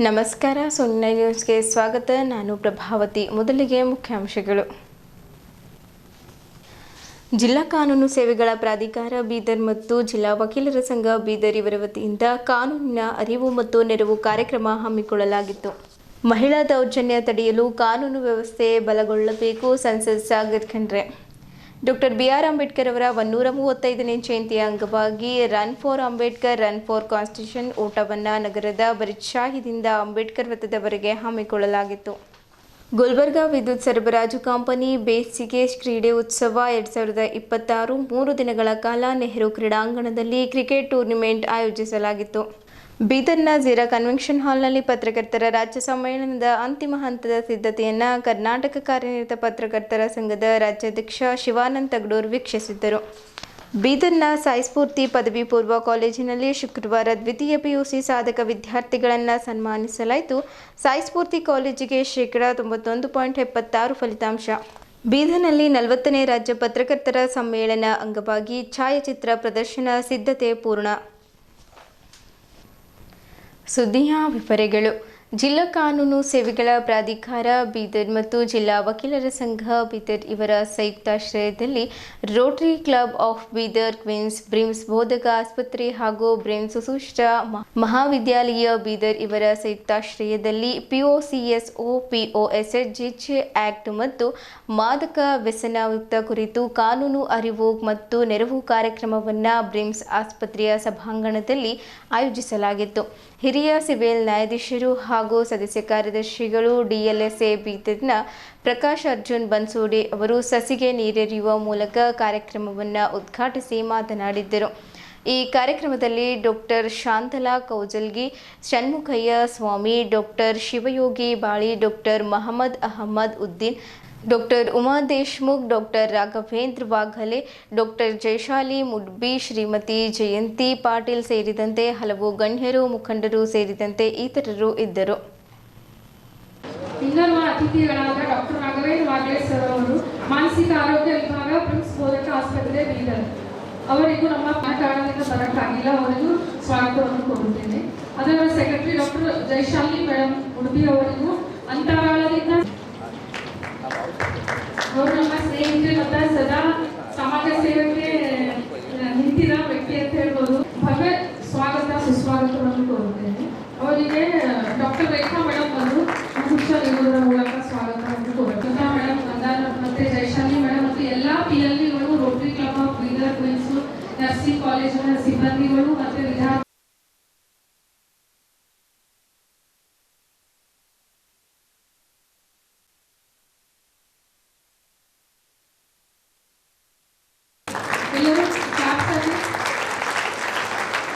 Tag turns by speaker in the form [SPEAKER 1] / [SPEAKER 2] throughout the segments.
[SPEAKER 1] ನಮಸ್ಕಾರ. ಸೊನ್ನೆ ನ್ಯೂಸ್ಗೆ ಸ್ವಾಗತ. ನಾನು ಪ್ರಭಾವತಿ. ಮೊದಲಿಗೆ ಮುಖ್ಯಾಂಶಗಳು. ಜಿಲ್ಲಾ ಕಾನೂನು ಸೇವೆಗಳ ಪ್ರಾಧಿಕಾರ ಬೀದರ್ ಮತ್ತು ಜಿಲ್ಲಾ ವಕೀಲರ ಸಂಘ ಬೀದರ್ ಇವರ ವತಿಯಿಂದ ಕಾನೂನಿನ ಅರಿವು ಮತ್ತು ನೆರವು ಕಾರ್ಯಕ್ರಮ ಹಮ್ಮಿಕೊಳ್ಳಲಾಗಿತ್ತು. ಮಹಿಳಾ ದೌರ್ಜನ್ಯ ತಡೆಯಲು ಕಾನೂನು ವ್ಯವಸ್ಥೆ ಬಲಗೊಳ್ಳಬೇಕು. ಸಂಸದ್ ಸಾಗರ್ ಖಂಡ್ರೆ. Doctor B R. ಅಂಬೇಡ್ಕರ್ ಅವರ 135ನೇ ಜಯಂತಿಯ ಅಂಗವಾಗಿ run for Ambedkar, run for constitution ಓಟವನ್ನು ನಗರದ ಬರಿದ್ಶಾಹಿದಿಂದ ಅಂಬೇಡ್ಕರ್ ವೃತ್ತದವರೆಗೆ ಹಮ್ಮಿಕೊಳ್ಳಲಾಗಿತ್ತು. ಗುಲ್ಬರ್ಗಾ ವಿದ್ಯುತ್ ಸರಬರಾಜು ಕಂಪನಿ ಬೇಸಿಗೆ ಕ್ರೀಡೆ ಉತ್ಸವ 2026 3 ದಿನಗಳ ಕಾಲ ನೆಹರು ಕ್ರೀಡಾಂಗಣದಲ್ಲಿ ಕ್ರಿಕೆಟ್ ಟೂರ್ನಿಮೆಂಟ್ ಆಯೋಜಿಸಲಾಗಿತ್ತು. ಬೀದರ್ನ ಝೀರಾ ಕನ್ವೆನ್ಷನ್ ಹಾಲ್ನಲ್ಲಿ ಪತ್ರಕರ್ತರ ರಾಜ್ಯ ಸಮ್ಮೇಳನದ ಅಂತಿಮ ಹಂತದ ಸಿದ್ಧತೆಯನ್ನು ಕರ್ನಾಟಕ ಕಾರ್ಯನಿರತ ಪತ್ರಕರ್ತರ ಸಂಘದ ರಾಜ್ಯಾಧ್ಯಕ್ಷ ಶಿವಾನಂದ ತಗಡೂರ್ ವೀಕ್ಷಿಸಿದ್ದರು. ಬೀದರ್ನ ಸಾಯಿ ಸ್ಫೂರ್ತಿ ಪದವಿ ಪೂರ್ವ ಕಾಲೇಜಿನಲ್ಲಿ ಶುಕ್ರವಾರ ದ್ವಿತೀಯ ಪಿಯುಸಿ ಸಾಧಕ ವಿದ್ಯಾರ್ಥಿಗಳನ್ನು ಸನ್ಮಾನಿಸಲಾಯಿತು. ಸಾಯಿ ಸ್ಫೂರ್ತಿ ಕಾಲೇಜಿಗೆ ಶೇಕಡಾ 91.76 ಫಲಿತಾಂಶ. ಬೀದರ್ನಲ್ಲಿ 40ನೇ ರಾಜ್ಯ ಪತ್ರಕರ್ತರ ಸಮ್ಮೇಳನ ಅಂಗವಾಗಿ ಛಾಯಾಚಿತ್ರ ಪ್ರದರ್ಶನ ಸಿದ್ಧತೆ ಪೂರ್ಣ. ಸುದ್ದಿಯ ವಿವರಗಳು. ಜಿಲ್ಲಾ ಕಾನೂನು ಸೇವೆಗಳ ಪ್ರಾಧಿಕಾರ ಬೀದರ್ ಮತ್ತು ಜಿಲ್ಲಾ ವಕೀಲರ ಸಂಘ ಬೀದರ್ ಇವರ ಸಂಯುಕ್ತಾಶ್ರಯದಲ್ಲಿ Rotary club of Bidar, Queens BRIMS ಬೋಧಕ ಆಸ್ಪತ್ರೆ ಹಾಗೂ ಬ್ರಿಮ್ಸ್ ಸುಶ್ರಾ ಮಹಾವಿದ್ಯಾಲಯ ಬೀದರ್ ಇವರ ಸಂಯುಕ್ತಾಶ್ರಯದಲ್ಲಿ POCSO, POSHJJ ಆಕ್ಟ್ ಮತ್ತು ಮಾದಕ ವ್ಯಸನ ಮುಕ್ತ ಕುರಿತು ಕಾನೂನು ಅರಿವು ಮತ್ತು ನೆರವು ಕಾರ್ಯಕ್ರಮವನ್ನು ಬ್ರಿಮ್ಸ್ ಆಸ್ಪತ್ರೆಯ ಸಭಾಂಗಣದಲ್ಲಿ ಆಯೋಜಿಸಲಾಗಿತ್ತು. ಹಿರಿಯ ಸಿವಿಲ್ ನ್ಯಾಯಾಧೀಶರು ಹಾಗೂ ಸದಸ್ಯ ಕಾರ್ಯದರ್ಶಿಗಳು DLSA ಬೀದರ್ನ ಪ್ರಕಾಶ್ ಅರ್ಜುನ್ ಬನ್ಸೋಡೆ ಅವರು ಸಸಿಗೆ ನೀರೆರೆಯುವ ಮೂಲಕ ಕಾರ್ಯಕ್ರಮವನ್ನು ಉದ್ಘಾಟಿಸಿ ಮಾತನಾಡಿದ್ದರು. ಈ ಕಾರ್ಯಕ್ರಮದಲ್ಲಿ doctor Shantala Kaujalgi, Shanmukhayya Swami, doctor Shivayogi Bali, doctor Mohammed Ahmed Uddin, doctor Uma Deshmukh, doctor Raghavendra Waghale, doctor Jayashali Mudbi, Shrimati Jayanti Patil ಸೇರಿದಂತೆ ಹಲವು ಗಣ್ಯರು, ಮುಖಂಡರು ಸೇರಿದಂತೆ ಇತರರು ಇದ್ದರು.
[SPEAKER 2] ಇನ್ನೋರ್ವ ಅತಿಥಿಗಳಾದ ಡಾಕ್ಟರ್ ರಾಘವೇಂದ್ರ ವಾಘಲೆ ಸರ್ ಅವರು ಮಾನಸಿಕ ಆರೋಗ್ಯ ವಿಭಾಗ ಪ್ರಿಮ್ಸ್ ಬೋಧಕ ಆಸ್ಪತ್ರೆ ಬೀದರ್ ಅವರಿಗೂ ನಮ್ಮ ಕಾರಣದಿಂದ ಬರಕ್ಕಾಗಿಲ್ಲ, ಅವರಿಗೂ ಸ್ವಾಗತವನ್ನು ಕೊಡುತ್ತೇನೆ. ಅದರ ಸೆಕ್ರೆಟರಿ ಡಾಕ್ಟರ್ ಜಯಶಾಲಿ ಮೇಡಮ್ ಉಡುಪಿ ಅವರಿಗೂ ಅಂತರಾಳದಿಂದ ಅವರು ನಮ್ಮ ಸ್ನೇಹಿತರೆ ಮತ್ತು ಸದಾ ಸಮಾಜ ಸೇವೆಗೆ ನಿಂತಿರೋ ವ್ಯಕ್ತಿ ಅಂತ ಹೇಳ್ಬೋದು. ಭವ್ಯ ಸ್ವಾಗತ ಸುಸ್ವಾಗತವನ್ನು ಕೋರುತ್ತೇನೆ. ಅವರಿಗೆ ಡಾಕ್ಟರ್ ರೇಖಾ ಮೇಡಮ್ ಅವರು ನೀಡುವುದರ ಮೂಲಕ ಸ್ವಾಗತವನ್ನು ಕೋರುತ್ತೇನೆ. ಮೇಡಮ್ ಮತ್ತೆ ಜಯಶಾಲಿ ಮೇಡಮ್ ಮತ್ತು ಎಲ್ಲ PLVಗಳು, rotary club of Bidar, queens nursing ಕಾಲೇಜಿನ ಸಿಬ್ಬಂದಿಗಳು ಮತ್ತು ವಿದ್ಯಾರ್ಥಿ ಎಲ್ಲರೂ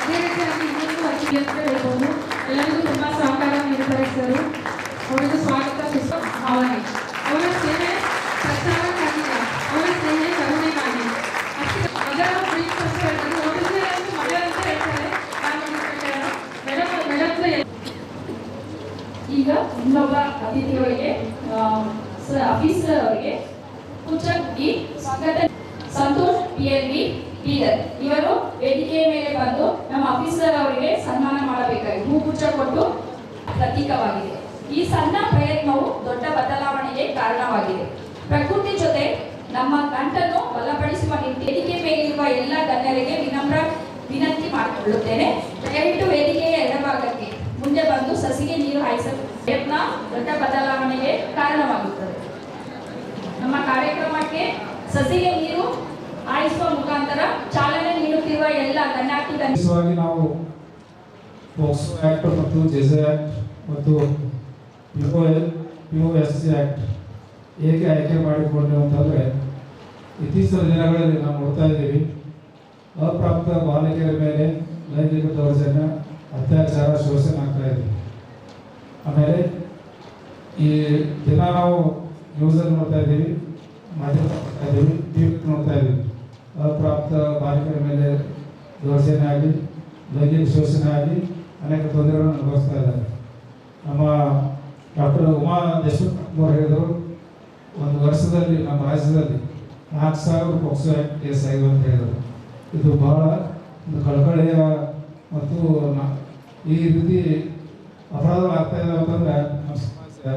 [SPEAKER 2] ಅದೇ ರೀತಿಯಾಗಿ ಇನ್ನೊಂದು ಅತಿಥಿ ಅಂತ ಹೇಳ್ಬೋದು. ಎಲ್ಲರಿಗೂ ತುಂಬ ಸಹಕಾರ ನೀಡುತ್ತಾರೆ ಸರ್. ಅವರಿಗೂ ಸ್ವಾಗತ ಭಾವನೆ. ಅವರ ಸೇವೆ ಪ್ರಚಾರಕ್ಕಾಗಿಲ್ಲ, ಅವರ ಸೇವೆ ಕರುಣೆಗಾಗಿ. ಅದರ ಮಗ ಅಂತ ಹೇಳ್ತಾರೆ. ಮೇಡಮ್ ಈಗ ಇನ್ನೊಬ್ಬ ಅತಿಥಿಗಳಿಗೆ ಆಫೀಸರ್ ಅವರಿಗೆ ಕುಚಕ್ಗಿ ಸ್ವಾಗತ. ಸಂತೋಷ್ PLV ಬೀದರ್ ಇವರು ವೇದಿಕೆಯ ಮೇಲೆ ಬಂದು ನಮ್ಮ ಆಫೀಸರ್ ಅವರಿಗೆ ಸನ್ಮಾನ ಮಾಡಬೇಕಾಗಿ ಹೂಗುಚ್ಛ ಕೊಟ್ಟು ಪ್ರತೀಕವಾಗಿದೆ. ಈ ಸಣ್ಣ ಪ್ರಯತ್ನವು ದೊಡ್ಡ ಬದಲಾವಣೆಗೆ ಕಾರಣವಾಗಿದೆ. ಪ್ರಕೃತಿ ಜೊತೆ ನಮ್ಮ ಗಂಟನ್ನು ಬಲಪಡಿಸುವ ವೇದಿಕೆ ಮೇಲಿರುವ ಎಲ್ಲ ಗಣ್ಯರಿಗೆ ವಿನಮ್ರ ವಿನಂತಿ ಮಾಡಿಕೊಳ್ಳುತ್ತೇನೆ. ದಯವಿಟ್ಟು ವೇದಿಕೆಯ ಎಡಭಾಗಕ್ಕೆ ಮುಂದೆ ಬಂದು ಸಸಿಗೆ ನೀರು ಹಾಯಿಸಲು ಪ್ರಯತ್ನ ದೊಡ್ಡ ಬದಲಾವಣೆಗೆ ಕಾರಣವಾಗುತ್ತದೆ. ನಮ್ಮ ಕಾರ್ಯಕ್ರಮಕ್ಕೆ ಸಸಿಗೆ ನೀರು ಹಾಯಿಸುವ ಮುಖಾಂತರ ಚಾಲನೆ ನೀಡುತ್ತಿರುವ ಎಲ್ಲ ಗಣ್ಯಾತಿಥಿಗಳಿಗೆ
[SPEAKER 3] ನಾವು ಪೋಕ್ಸೋ ಆಕ್ಟ್ ಮತ್ತು ಜೆಜೆ ಆಕ್ಟ್ ಮತ್ತು POSC ಆಕ್ಟ್ ಹೇಗೆ ಆಯ್ಕೆ ಮಾಡಿಕೊಂಡೆವು ಅಂತಂದರೆ, ಇತ್ತೀಚಿನ ದಿನಗಳಲ್ಲಿ ನಾವು ನೋಡ್ತಾ ಇದ್ದೀವಿ ಅಪ್ರಾಪ್ತ ಬಾಲಕಿಯರ ಮೇಲೆ ಲೈಂಗಿಕ ದೌರ್ಜನ್ಯ, ಅತ್ಯಾಚಾರ, ಶೋಷಣೆ ಆಗ್ತಾ ಇದೆ. ಆಮೇಲೆ ಈ ದಿನ ನಾವು ನ್ಯೂಸಲ್ಲಿ ನೋಡ್ತಾ ಇದ್ದೀವಿ, ಮಾಧ್ಯಮ ನೋಡ್ತಾ ಇದ್ದೀವಿ, TV ನೋಡ್ತಾ ಇದ್ದೀವಿ. ಅಪ್ರಾಪ್ತ ಬಾಲಕಿಯರ ಮೇಲೆ ದೌರ್ಜನ್ಯ ಆಗಿ, ಲೈಂಗಿಕ ಶೋಷಣೆ ಆಗಿ ಅನೇಕ ತೊಂದರೆಗಳನ್ನು ಅನುಭವಿಸ್ತಾ ಇದ್ದಾರೆ. ನಮ್ಮ ಡಾಕ್ಟರ್ ಉಮಾ ದೇಶ್ಮುಖ್ ಅವರು ಹೇಳಿದರು, ಒಂದು ವರ್ಷದಲ್ಲಿ ನಮ್ಮ ರಾಜ್ಯದಲ್ಲಿ 4,000 ಪೋಕ್ಸೋ ಆಕ್ಟ್ ಕೇಸ್ ಆಗಿದೆ ಅಂತ ಹೇಳಿದರು. ಇದು ಬಹಳ ಒಂದು ಕಳಕಳಿಯ ಮತ್ತು ಈ ರೀತಿ ಅಪರಾಧಗಳು ಆಗ್ತಾ ಇದ್ದಾವೆ ಅಂತಂದರೆ ನಮ್ಮ ಸಮಾಜ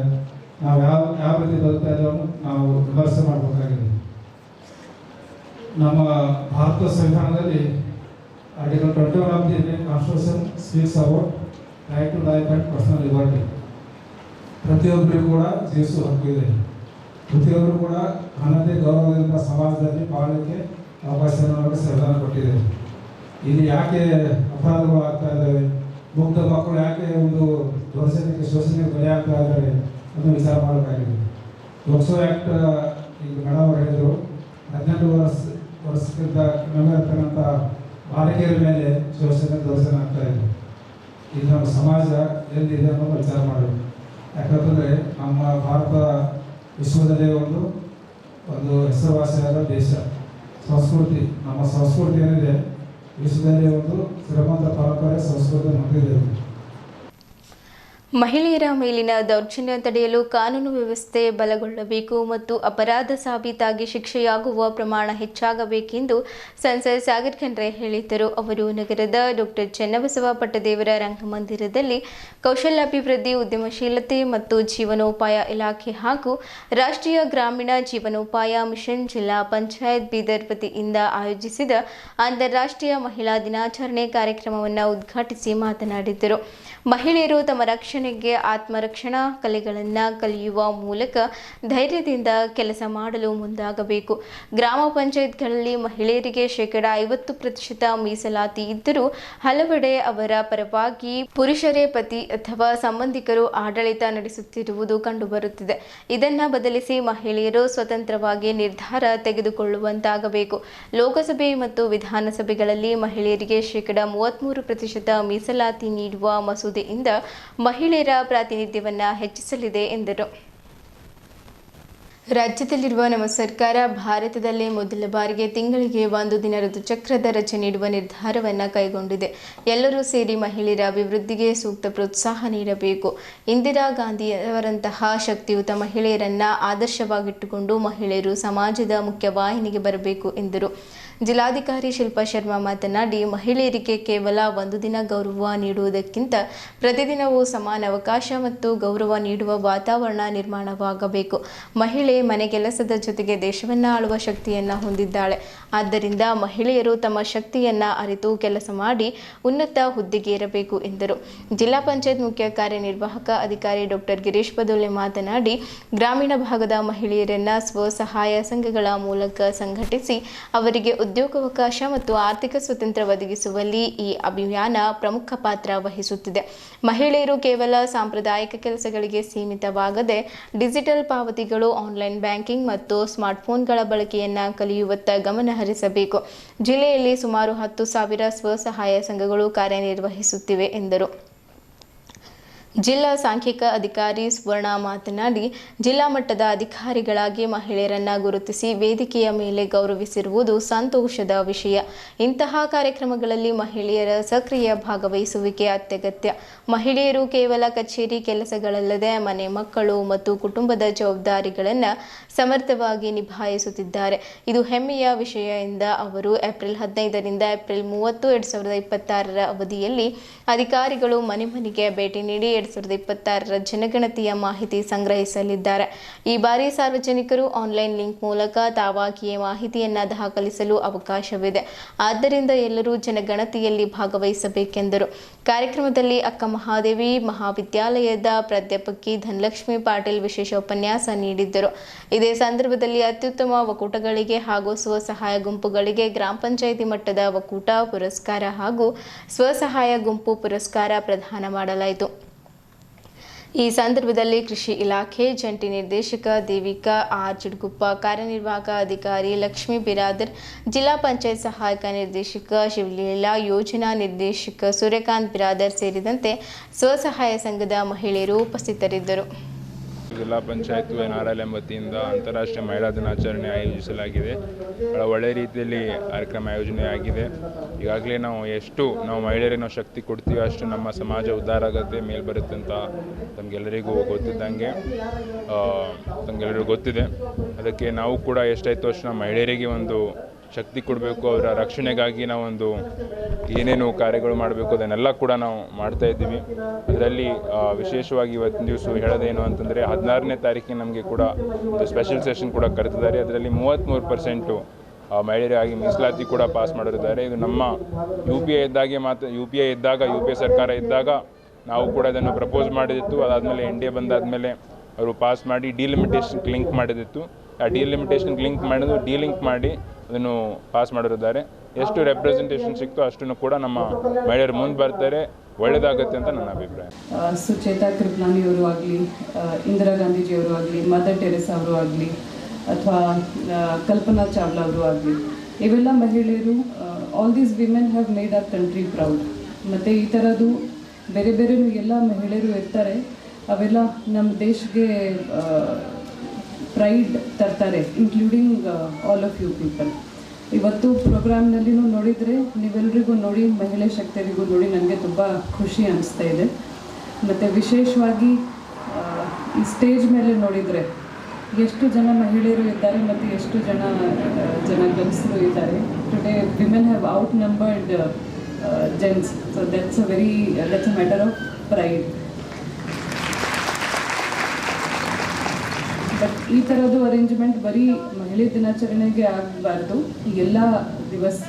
[SPEAKER 3] ನಾವು ಯಾವ ರೀತಿ ಬದುಕ್ತಾ ಇದ್ದಾವೆ ನಾವು ವಿಮರ್ಶೆ ಮಾಡಬೇಕಾಗಿದೆ. ನಮ್ಮ ಭಾರತ ಸಂವಿಧಾನದಲ್ಲಿ article 21 of the Indian constitution speaks about right to life and personal liberty. ಪ್ರತಿಯೊಬ್ಬರಿಗೂ ಕೂಡ ಜೀವಿಸುವ ಹಕ್ಕು ಇದೆ. ಪ್ರತಿಯೊಬ್ಬರು ಕೂಡ ಅನ್ನದೇ ಗೌರವದಿಂದ ಸಮಾಜದಲ್ಲಿ ಬಾಳಲಿಕ್ಕೆ ಅವಕಾಶವನ್ನು ಸಂವಿಧಾನ ಕೊಟ್ಟಿದೆ. ಇಲ್ಲಿ ಯಾಕೆ ಅಪರಾಧಗಳು ಆಗ್ತಾ ಇದ್ದಾವೆ, ಮುಗ್ಧ ಮಕ್ಕಳು ಯಾಕೆ ಒಂದು ದೌರ್ಜನ್ಯಕ್ಕೆ ಶೋಷಣೆಗೆ ಬಲಿಯಾಗ್ತಾ ಇದ್ದಾರೆ ಅನ್ನೋ ವಿಚಾರ ಮಾಡಬೇಕಾಗಿದೆ. ಪೋಕ್ಸೋ ಆ್ಯಕ್ಟ್ ಈಗ ಮೇಡಮ್ ಅವರು ಹೇಳಿದರು, 18 ವರ್ಷಕ್ಕಿಂತ ಕಡಿಮೆ ಇರ್ತಕ್ಕಂಥ ಬಾಲಕಿಯರ ಮೇಲೆ ಶೋಷಣೆ ದೌರ್ಜನ್ಯ ಆಗ್ತಾ ಇದೆ. ಇದು ನಮ್ಮ ಸಮಾಜ ಎಲ್ಲಿದೆ ಅನ್ನೋದು ವಿಚಾರ ಮಾಡಬೇಕು. ಯಾಕಂತಂದರೆ ನಮ್ಮ ಭಾರತ ವಿಶ್ವದಲ್ಲೇ ಒಂದು ಹೆಸರುವಾಸಿಯಾದ ದೇಶ. ಸಂಸ್ಕೃತಿ, ನಮ್ಮ ಸಂಸ್ಕೃತಿ ಏನಿದೆ ವಿಶ್ವದಲ್ಲಿ ಒಂದು ಶ್ರೀಮಂತ ಪರಂಪರೆ ಸಂಸ್ಕೃತಿ ಹೊಂದಿದೆ.
[SPEAKER 1] ಮಹಿಳೆಯರ ಮೇಲಿನ ದೌರ್ಜನ್ಯ ತಡೆಯಲು ಕಾನೂನು ವ್ಯವಸ್ಥೆ ಬಲಗೊಳ್ಳಬೇಕು ಮತ್ತು ಅಪರಾಧ ಸಾಬೀತಾಗಿ ಶಿಕ್ಷೆಯಾಗುವ ಪ್ರಮಾಣ ಹೆಚ್ಚಾಗಬೇಕೆಂದು ಸಂಸದ ಸಾಗರ್ ಖಂಡ್ರೆ ಹೇಳಿದರು. ಅವರು ನಗರದ ಡಾಕ್ಟರ್ ಚನ್ನಬಸವ ಪಟ್ಟದೇವರ ರಂಗಮಂದಿರದಲ್ಲಿ ಕೌಶಲ್ಯಾಭಿವೃದ್ಧಿ, ಉದ್ಯಮಶೀಲತೆ ಮತ್ತು ಜೀವನೋಪಾಯ ಇಲಾಖೆ ಹಾಗೂ ರಾಷ್ಟ್ರೀಯ ಗ್ರಾಮೀಣ ಜೀವನೋಪಾಯ ಮಿಷನ್ ಜಿಲ್ಲಾ ಪಂಚಾಯತ್ ಬೀದರ್ ವತಿಯಿಂದ ಆಯೋಜಿಸಿದ ಅಂತಾರಾಷ್ಟ್ರೀಯ ಮಹಿಳಾ ದಿನಾಚರಣೆ ಕಾರ್ಯಕ್ರಮವನ್ನು ಉದ್ಘಾಟಿಸಿ ಮಾತನಾಡಿದರು. ಮಹಿಳೆಯರು ತಮ್ಮ ರಕ್ಷಣೆಗೆ ಆತ್ಮರಕ್ಷಣಾ ಕಲೆಗಳನ್ನು ಕಲಿಯುವ ಮೂಲಕ ಧೈರ್ಯದಿಂದ ಕೆಲಸ ಮಾಡಲು ಮುಂದಾಗಬೇಕು. ಗ್ರಾಮ ಪಂಚಾಯತ್ಗಳಲ್ಲಿ ಮಹಿಳೆಯರಿಗೆ 50% ಮೀಸಲಾತಿ ಇದ್ದರೂ ಹಲವೆಡೆ ಅವರ ಪರವಾಗಿ ಪುರುಷರೇ ಪತಿ ಅಥವಾ ಸಂಬಂಧಿಕರು ಆಡಳಿತ ನಡೆಸುತ್ತಿರುವುದು ಕಂಡುಬರುತ್ತಿದೆ. ಇದನ್ನು ಬದಲಿಸಿ ಮಹಿಳೆಯರು ಸ್ವತಂತ್ರವಾಗಿ ನಿರ್ಧಾರ ತೆಗೆದುಕೊಳ್ಳುವಂತಾಗಬೇಕು. ಲೋಕಸಭೆ ಮತ್ತು ವಿಧಾನಸಭೆಗಳಲ್ಲಿ ಮಹಿಳೆಯರಿಗೆ 33% ಮೀಸಲಾತಿ ನೀಡುವ ಮಸೂದೆಯಿಂದ ಮಹಿಳೆಯರ ಪ್ರಾತಿನಿಧ್ಯವನ್ನು ಹೆಚ್ಚಿಸಲಿದೆ ಎಂದರು. ರಾಜ್ಯದಲ್ಲಿರುವ ನಮ್ಮ ಸರ್ಕಾರ ಭಾರತದಲ್ಲೇ ಮೊದಲ ಬಾರಿಗೆ ತಿಂಗಳಿಗೆ 1 ದಿನ ಋತುಚಕ್ರದ ರಜೆ ನೀಡುವ ನಿರ್ಧಾರವನ್ನು ಕೈಗೊಂಡಿದೆ. ಎಲ್ಲರೂ ಸೇರಿ ಮಹಿಳೆಯರ ಅಭಿವೃದ್ಧಿಗೆ ಸೂಕ್ತ ಪ್ರೋತ್ಸಾಹ ನೀಡಬೇಕು. ಇಂದಿರಾ ಗಾಂಧಿಯವರಂತಹ ಶಕ್ತಿಯುತ ಮಹಿಳೆಯರನ್ನ ಆದರ್ಶವಾಗಿಟ್ಟುಕೊಂಡು ಮಹಿಳೆಯರು ಸಮಾಜದ ಮುಖ್ಯವಾಹಿನಿಗೆ ಬರಬೇಕು ಎಂದರು. ಜಿಲ್ಲಾಧಿಕಾರಿ ಶಿಲ್ಪಾ ಶರ್ಮಾ ಮಾತನಾಡಿ, ಮಹಿಳೆಯರಿಗೆ ಕೇವಲ 1 ದಿನ ಗೌರವ ನೀಡುವುದಕ್ಕಿಂತ ಪ್ರತಿದಿನವೂ ಸಮಾನ ಅವಕಾಶ ಮತ್ತು ಗೌರವ ನೀಡುವ ವಾತಾವರಣ ನಿರ್ಮಾಣವಾಗಬೇಕು. ಮಹಿಳೆ ಮನೆ ಕೆಲಸದ ಜೊತೆಗೆ ದೇಶವನ್ನು ಆಳುವ ಶಕ್ತಿಯನ್ನು ಹೊಂದಿದ್ದಾಳೆ. ಆದ್ದರಿಂದ ಮಹಿಳೆಯರು ತಮ್ಮ ಶಕ್ತಿಯನ್ನು ಅರಿತು ಕೆಲಸ ಮಾಡಿ ಉನ್ನತ ಹುದ್ದೆಗೇರಬೇಕು ಎಂದರು. ಜಿಲ್ಲಾ ಪಂಚಾಯತ್ ಮುಖ್ಯ ಕಾರ್ಯನಿರ್ವಾಹಕ ಅಧಿಕಾರಿ ಡಾಕ್ಟರ್ ಗಿರೀಶ್ ಬದೋಲೆ ಮಾತನಾಡಿ, ಗ್ರಾಮೀಣ ಭಾಗದ ಮಹಿಳೆಯರನ್ನ ಸ್ವಸಹಾಯ ಸಂಘಗಳ ಮೂಲಕ ಸಂಘಟಿಸಿ ಅವರಿಗೆ ಉದ್ಯೋಗಾವಕಾಶ ಮತ್ತು ಆರ್ಥಿಕ ಸ್ವಾತಂತ್ರ್ಯ ಒದಗಿಸುವಲ್ಲಿ ಈ ಅಭಿಯಾನ ಪ್ರಮುಖ ಪಾತ್ರ ವಹಿಸುತ್ತಿದೆ. ಮಹಿಳೆಯರು ಕೇವಲ ಸಾಂಪ್ರದಾಯಿಕ ಕೆಲಸಗಳಿಗೆ ಸೀಮಿತವಾಗದೆ ಡಿಜಿಟಲ್ ಪಾವತಿಗಳು, ಆನ್ಲೈನ್ ಬ್ಯಾಂಕಿಂಗ್ ಮತ್ತು ಸ್ಮಾರ್ಟ್ಫೋನ್ಗಳ ಬಳಕೆಯನ್ನು ಕಲಿಯುವತ್ತ ಗಮನ ಹರಿಸಬೇಕು. ಜಿಲ್ಲೆಯಲ್ಲಿ ಸುಮಾರು 10,000 ಸ್ವಸಹಾಯ ಸಂಘಗಳು ಕಾರ್ಯನಿರ್ವಹಿಸುತ್ತಿವೆ ಎಂದರು. ಜಿಲ್ಲಾ ಸಾಂಖ್ಯಿಕ ಅಧಿಕಾರಿ ಸುವರ್ಣ ಮಾತನಾಡಿ, ಜಿಲ್ಲಾ ಮಟ್ಟದ ಅಧಿಕಾರಿಗಳಾಗಿ ಮಹಿಳೆಯರನ್ನ ಗುರುತಿಸಿ ವೇದಿಕೆಯ ಮೇಲೆ ಗೌರವಿಸಿರುವುದು ಸಂತೋಷದ ವಿಷಯ. ಇಂತಹ ಕಾರ್ಯಕ್ರಮಗಳಲ್ಲಿ ಮಹಿಳೆಯರ ಸಕ್ರಿಯ ಭಾಗವಹಿಸುವಿಕೆ ಅತ್ಯಗತ್ಯ. ಮಹಿಳೆಯರು ಕೇವಲ ಕಚೇರಿ ಕೆಲಸಗಳಲ್ಲದೆ ಮನೆ, ಮಕ್ಕಳು ಮತ್ತು ಕುಟುಂಬದ ಜವಾಬ್ದಾರಿಗಳನ್ನು ಸಮರ್ಥವಾಗಿ ನಿಭಾಯಿಸುತ್ತಿದ್ದಾರೆ. ಇದು ಹೆಮ್ಮೆಯ ವಿಷಯ ಎಂದ ಅವರು, ಏಪ್ರಿಲ್ 15ರಿಂದ ಏಪ್ರಿಲ್ 30, 2026 ಅವಧಿಯಲ್ಲಿ ಅಧಿಕಾರಿಗಳು ಮನೆ ಮನೆಗೆ ಭೇಟಿ ನೀಡಿ 2026 ಜನಗಣತಿಯ ಮಾಹಿತಿ ಸಂಗ್ರಹಿಸಲಿದ್ದಾರೆ. ಈ ಬಾರಿ ಸಾರ್ವಜನಿಕರು ಆನ್ಲೈನ್ ಲಿಂಕ್ ಮೂಲಕ ತಾವಾಗಿಯೇ ಮಾಹಿತಿಯನ್ನು ದಾಖಲಿಸಲು ಅವಕಾಶವಿದೆ. ಆದ್ದರಿಂದ ಎಲ್ಲರೂ ಜನಗಣತಿಯಲ್ಲಿ ಭಾಗವಹಿಸಬೇಕೆಂದರು. ಕಾರ್ಯಕ್ರಮದಲ್ಲಿ ಅಕ್ಕ ಮಹಾದೇವಿ ಮಹಾವಿದ್ಯಾಲಯದ ಪ್ರಾಧ್ಯಾಪಕಿ ಧನಲಕ್ಷ್ಮಿ ಪಾಟೀಲ್ ವಿಶೇಷ ಉಪನ್ಯಾಸ ನೀಡಿದ್ದರು. ಇದೇ ಸಂದರ್ಭದಲ್ಲಿ ಅತ್ಯುತ್ತಮ ಒಕ್ಕೂಟಗಳಿಗೆ ಹಾಗೂ ಸ್ವಸಹಾಯ ಗುಂಪುಗಳಿಗೆ ಗ್ರಾಮ ಪಂಚಾಯಿತಿ ಮಟ್ಟದ ಒಕ್ಕೂಟ ಪುರಸ್ಕಾರ ಹಾಗೂ ಸ್ವಸಹಾಯ ಗುಂಪು ಪುರಸ್ಕಾರ ಪ್ರದಾನ ಮಾಡಲಾಯಿತು. ಈ ಸಂದರ್ಭದಲ್ಲಿ ಕೃಷಿ ಇಲಾಖೆ ಜಂಟಿ ನಿರ್ದೇಶಕ ದೇವಿಕಾ ಆರ್ ಚಿಡ್ಗುಪ್ಪ, ಕಾರ್ಯನಿರ್ವಾಹಕ ಅಧಿಕಾರಿ ಲಕ್ಷ್ಮೀ ಬಿರಾದರ್, ಜಿಲ್ಲಾ ಪಂಚಾಯತ್ ಸಹಾಯಕ ನಿರ್ದೇಶಕ ಶಿವಲೀಲಾ, ಯೋಜನಾ ನಿರ್ದೇಶಕ ಸೂರ್ಯಕಾಂತ್ ಬಿರಾದರ್ ಸೇರಿದಂತೆ ಸ್ವಸಹಾಯ ಸಂಘದ ಮಹಿಳೆಯರು ಉಪಸ್ಥಿತರಿದ್ದರು.
[SPEAKER 4] ಜಿಲ್ಲಾ ಪಂಚಾಯತ್ NRLM ವತಿಯಿಂದ ಅಂತಾರಾಷ್ಟ್ರೀಯ ಮಹಿಳಾ ದಿನಾಚರಣೆ ಆಯೋಜಿಸಲಾಗಿದೆ. ಬಹಳ ಒಳ್ಳೆಯ ರೀತಿಯಲ್ಲಿ ಕಾರ್ಯಕ್ರಮ ಆಯೋಜನೆಯಾಗಿದೆ. ಈಗಾಗಲೇ ನಾವು ಮಹಿಳೆಯರಿಗೆ ನಾವು ಶಕ್ತಿ ಕೊಡ್ತೀವಿ, ಅಷ್ಟು ನಮ್ಮ ಸಮಾಜ ಉದ್ಧಾರ ಆಗುತ್ತೆ, ಮೇಲೆ ಬರುತ್ತೆ ಅಂತ ತಮಗೆಲ್ಲರಿಗೂ ಗೊತ್ತಿದೆ. ಅದಕ್ಕೆ ನಾವು ಕೂಡ ಎಷ್ಟಾಯಿತು ಅಷ್ಟು ನಮ್ಮ ಮಹಿಳೆಯರಿಗೆ ಒಂದು ಶಕ್ತಿ ಕೊಡಬೇಕು, ಅವರ ರಕ್ಷಣೆಗಾಗಿ ನಾವೊಂದು ಏನೇನು ಕಾರ್ಯಗಳು ಮಾಡಬೇಕು ಅದನ್ನೆಲ್ಲ ಕೂಡ ನಾವು ಮಾಡ್ತಾ ಇದ್ದೀವಿ. ಅದರಲ್ಲಿ ವಿಶೇಷವಾಗಿ ಇವತ್ತಿನ ದಿವಸ ಹೇಳೋದೇನು ಅಂತಂದರೆ 16ನೇ ತಾರೀಕಿಗೆ ನಮಗೆ ಕೂಡ ಒಂದು ಸ್ಪೆಷಲ್ ಸೆಷನ್ ಕೂಡ ಕರೆದಿದ್ದಾರೆ. ಅದರಲ್ಲಿ 33% ಮಹಿಳೆಯರಾಗಿ ಮೀಸಲಾತಿ ಕೂಡ ಪಾಸ್ ಮಾಡಿದ್ದಾರೆ. ಇದು ನಮ್ಮ ಯು ಪಿ ಐ ಸರ್ಕಾರ ಇದ್ದಾಗ ನಾವು ಕೂಡ ಇದನ್ನು ಪ್ರಪೋಸ್ ಮಾಡಿದಿತ್ತು. ಅದಾದಮೇಲೆ NDA ಬಂದಾದಮೇಲೆ ಅವರು ಪಾಸ್ ಮಾಡಿ ಡಿಲಿಮಿಟೇಷನ್ ಲಿಂಕ್ ಮಾಡಿದಿತ್ತು. ಆ ಡಿಲಿಮಿಟೇಷನ್ ಲಿಂಕ್ ಮಾಡಿ ಅದನ್ನು ಪಾಸ್ ಮಾಡಿದ್ದಾರೆ. ಎಷ್ಟು ರೆಪ್ರೆಸೆಂಟೇಷನ್ ಸಿಕ್ತೋ ಅಷ್ಟನ್ನು ಕೂಡ ನಮ್ಮ ಮಹಿಳೆಯರು ಮುಂದೆ ಬರ್ತಾರೆ, ಒಳ್ಳೆಯದಾಗುತ್ತೆ ಅಂತ ನನ್ನ ಅಭಿಪ್ರಾಯ.
[SPEAKER 5] ಸುಚೇತಾ ಕೃಪಲಾನಿಯವರು ಆಗಲಿ, ಇಂದಿರಾ ಗಾಂಧೀಜಿಯವರು ಆಗಲಿ, ಮದರ್ ಟೆರೆಸಾ ಅವರು ಆಗಲಿ, ಅಥವಾ ಕಲ್ಪನಾ ಚಾವ್ಲಾ ಅವರು ಆಗಲಿ, ಇವೆಲ್ಲ ಮಹಿಳೆಯರು, all these women have made our country proud. ಮತ್ತು ಈ ಥರದ್ದು ಬೇರೆ ಬೇರೆ ಎಲ್ಲ ಮಹಿಳೆಯರು ಇರ್ತಾರೆ, ಅವೆಲ್ಲ ನಮ್ಮ ದೇಶಕ್ಕೆ ಪ್ರೈಡ್ ತರ್ತಾರೆ, including all of you people. ಇವತ್ತು ಪ್ರೋಗ್ರಾಮ್ನಲ್ಲಿನೂ ನೋಡಿದರೆ ನೀವೆಲ್ಲರಿಗೂ ನೋಡಿ, ಮಹಿಳೆ ಶಕ್ತಿಯರಿಗೂ ನೋಡಿ ನನಗೆ ತುಂಬ ಖುಷಿ ಅನಿಸ್ತಾ ಇದೆ. ಮತ್ತು ವಿಶೇಷವಾಗಿ ಈ ಸ್ಟೇಜ್ ಮೇಲೆ ನೋಡಿದರೆ ಎಷ್ಟು ಜನ ಮಹಿಳೆಯರು ಇದ್ದಾರೆ ಮತ್ತು ಎಷ್ಟು ಜನ ಗಂಡಸರು ಇದ್ದಾರೆ. Today women have out numbered gents, so that's a matter of pride. But ಈ ಥರದ್ದು ಅರೇಂಜ್ಮೆಂಟ್ ಬರೀ ಮಹಿಳೆ ದಿನಾಚರಣೆಗೆ ಆಗಬಾರ್ದು. ಎಲ್ಲ ದಿವಸ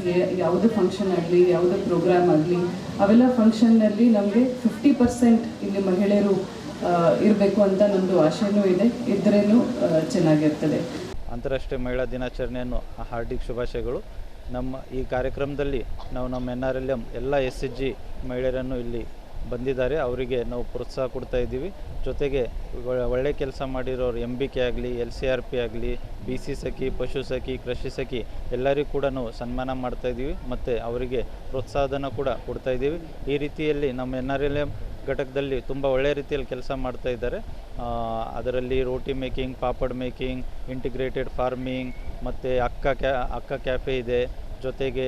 [SPEAKER 5] ಯಾವುದೇ ಫಂಕ್ಷನ್ ಆಗಲಿ, ಯಾವುದೇ ಪ್ರೋಗ್ರಾಮ್ ಆಗಲಿ, ಅವೆಲ್ಲ ಫಂಕ್ಷನ್ನಲ್ಲಿ ನಮಗೆ 50% ಇಲ್ಲಿ ಮಹಿಳೆಯರು ಇರಬೇಕು ಅಂತ ನಮ್ಮದು ಆಶೆಯೂ ಇದೆ. ಇದ್ರೇನು ಚೆನ್ನಾಗಿರ್ತದೆ.
[SPEAKER 6] ಅಂತಾರಾಷ್ಟ್ರೀಯ ಮಹಿಳಾ ದಿನಾಚರಣೆಯನ್ನು ಹಾರ್ದಿಕ ಶುಭಾಶಯಗಳು. ನಮ್ಮ ಈ ಕಾರ್ಯಕ್ರಮದಲ್ಲಿ ನಾವು ನಮ್ಮ NRLM ಎಲ್ಲ SHG ಮಹಿಳೆಯರನ್ನು ಇಲ್ಲಿ ಬಂದಿದ್ದಾರೆ, ಅವರಿಗೆ ನಾವು ಪ್ರೋತ್ಸಾಹ ಕೊಡ್ತಾ ಇದ್ದೀವಿ. ಜೊತೆಗೆ ಒಳ್ಳೆ ಕೆಲಸ ಮಾಡಿರೋರು MBK ಆಗಲಿ, LCRP ಆಗಲಿ, BC ಸಖಿ, ಪಶು ಸಖಿ, ಕೃಷಿ ಸಖಿ ಎಲ್ಲರಿಗೂ ಕೂಡ ನಾವು ಸನ್ಮಾನ ಮಾಡ್ತಾ ಇದ್ದೀವಿ ಮತ್ತು ಅವರಿಗೆ ಪ್ರೋತ್ಸಾಹನ ಕೂಡ ಕೊಡ್ತಾ ಇದ್ದೀವಿ. ಈ ರೀತಿಯಲ್ಲಿ ನಮ್ಮ NRLM ಘಟಕದಲ್ಲಿ ತುಂಬ ಒಳ್ಳೆಯ ರೀತಿಯಲ್ಲಿ ಕೆಲಸ ಮಾಡ್ತಾ ಇದ್ದಾರೆ. ಅದರಲ್ಲಿ roti making, papad making, integrated farming ಮತ್ತು ಅಕ್ಕ ಕ್ಯಾಫೆ ಇದೆ. ಜೊತೆಗೆ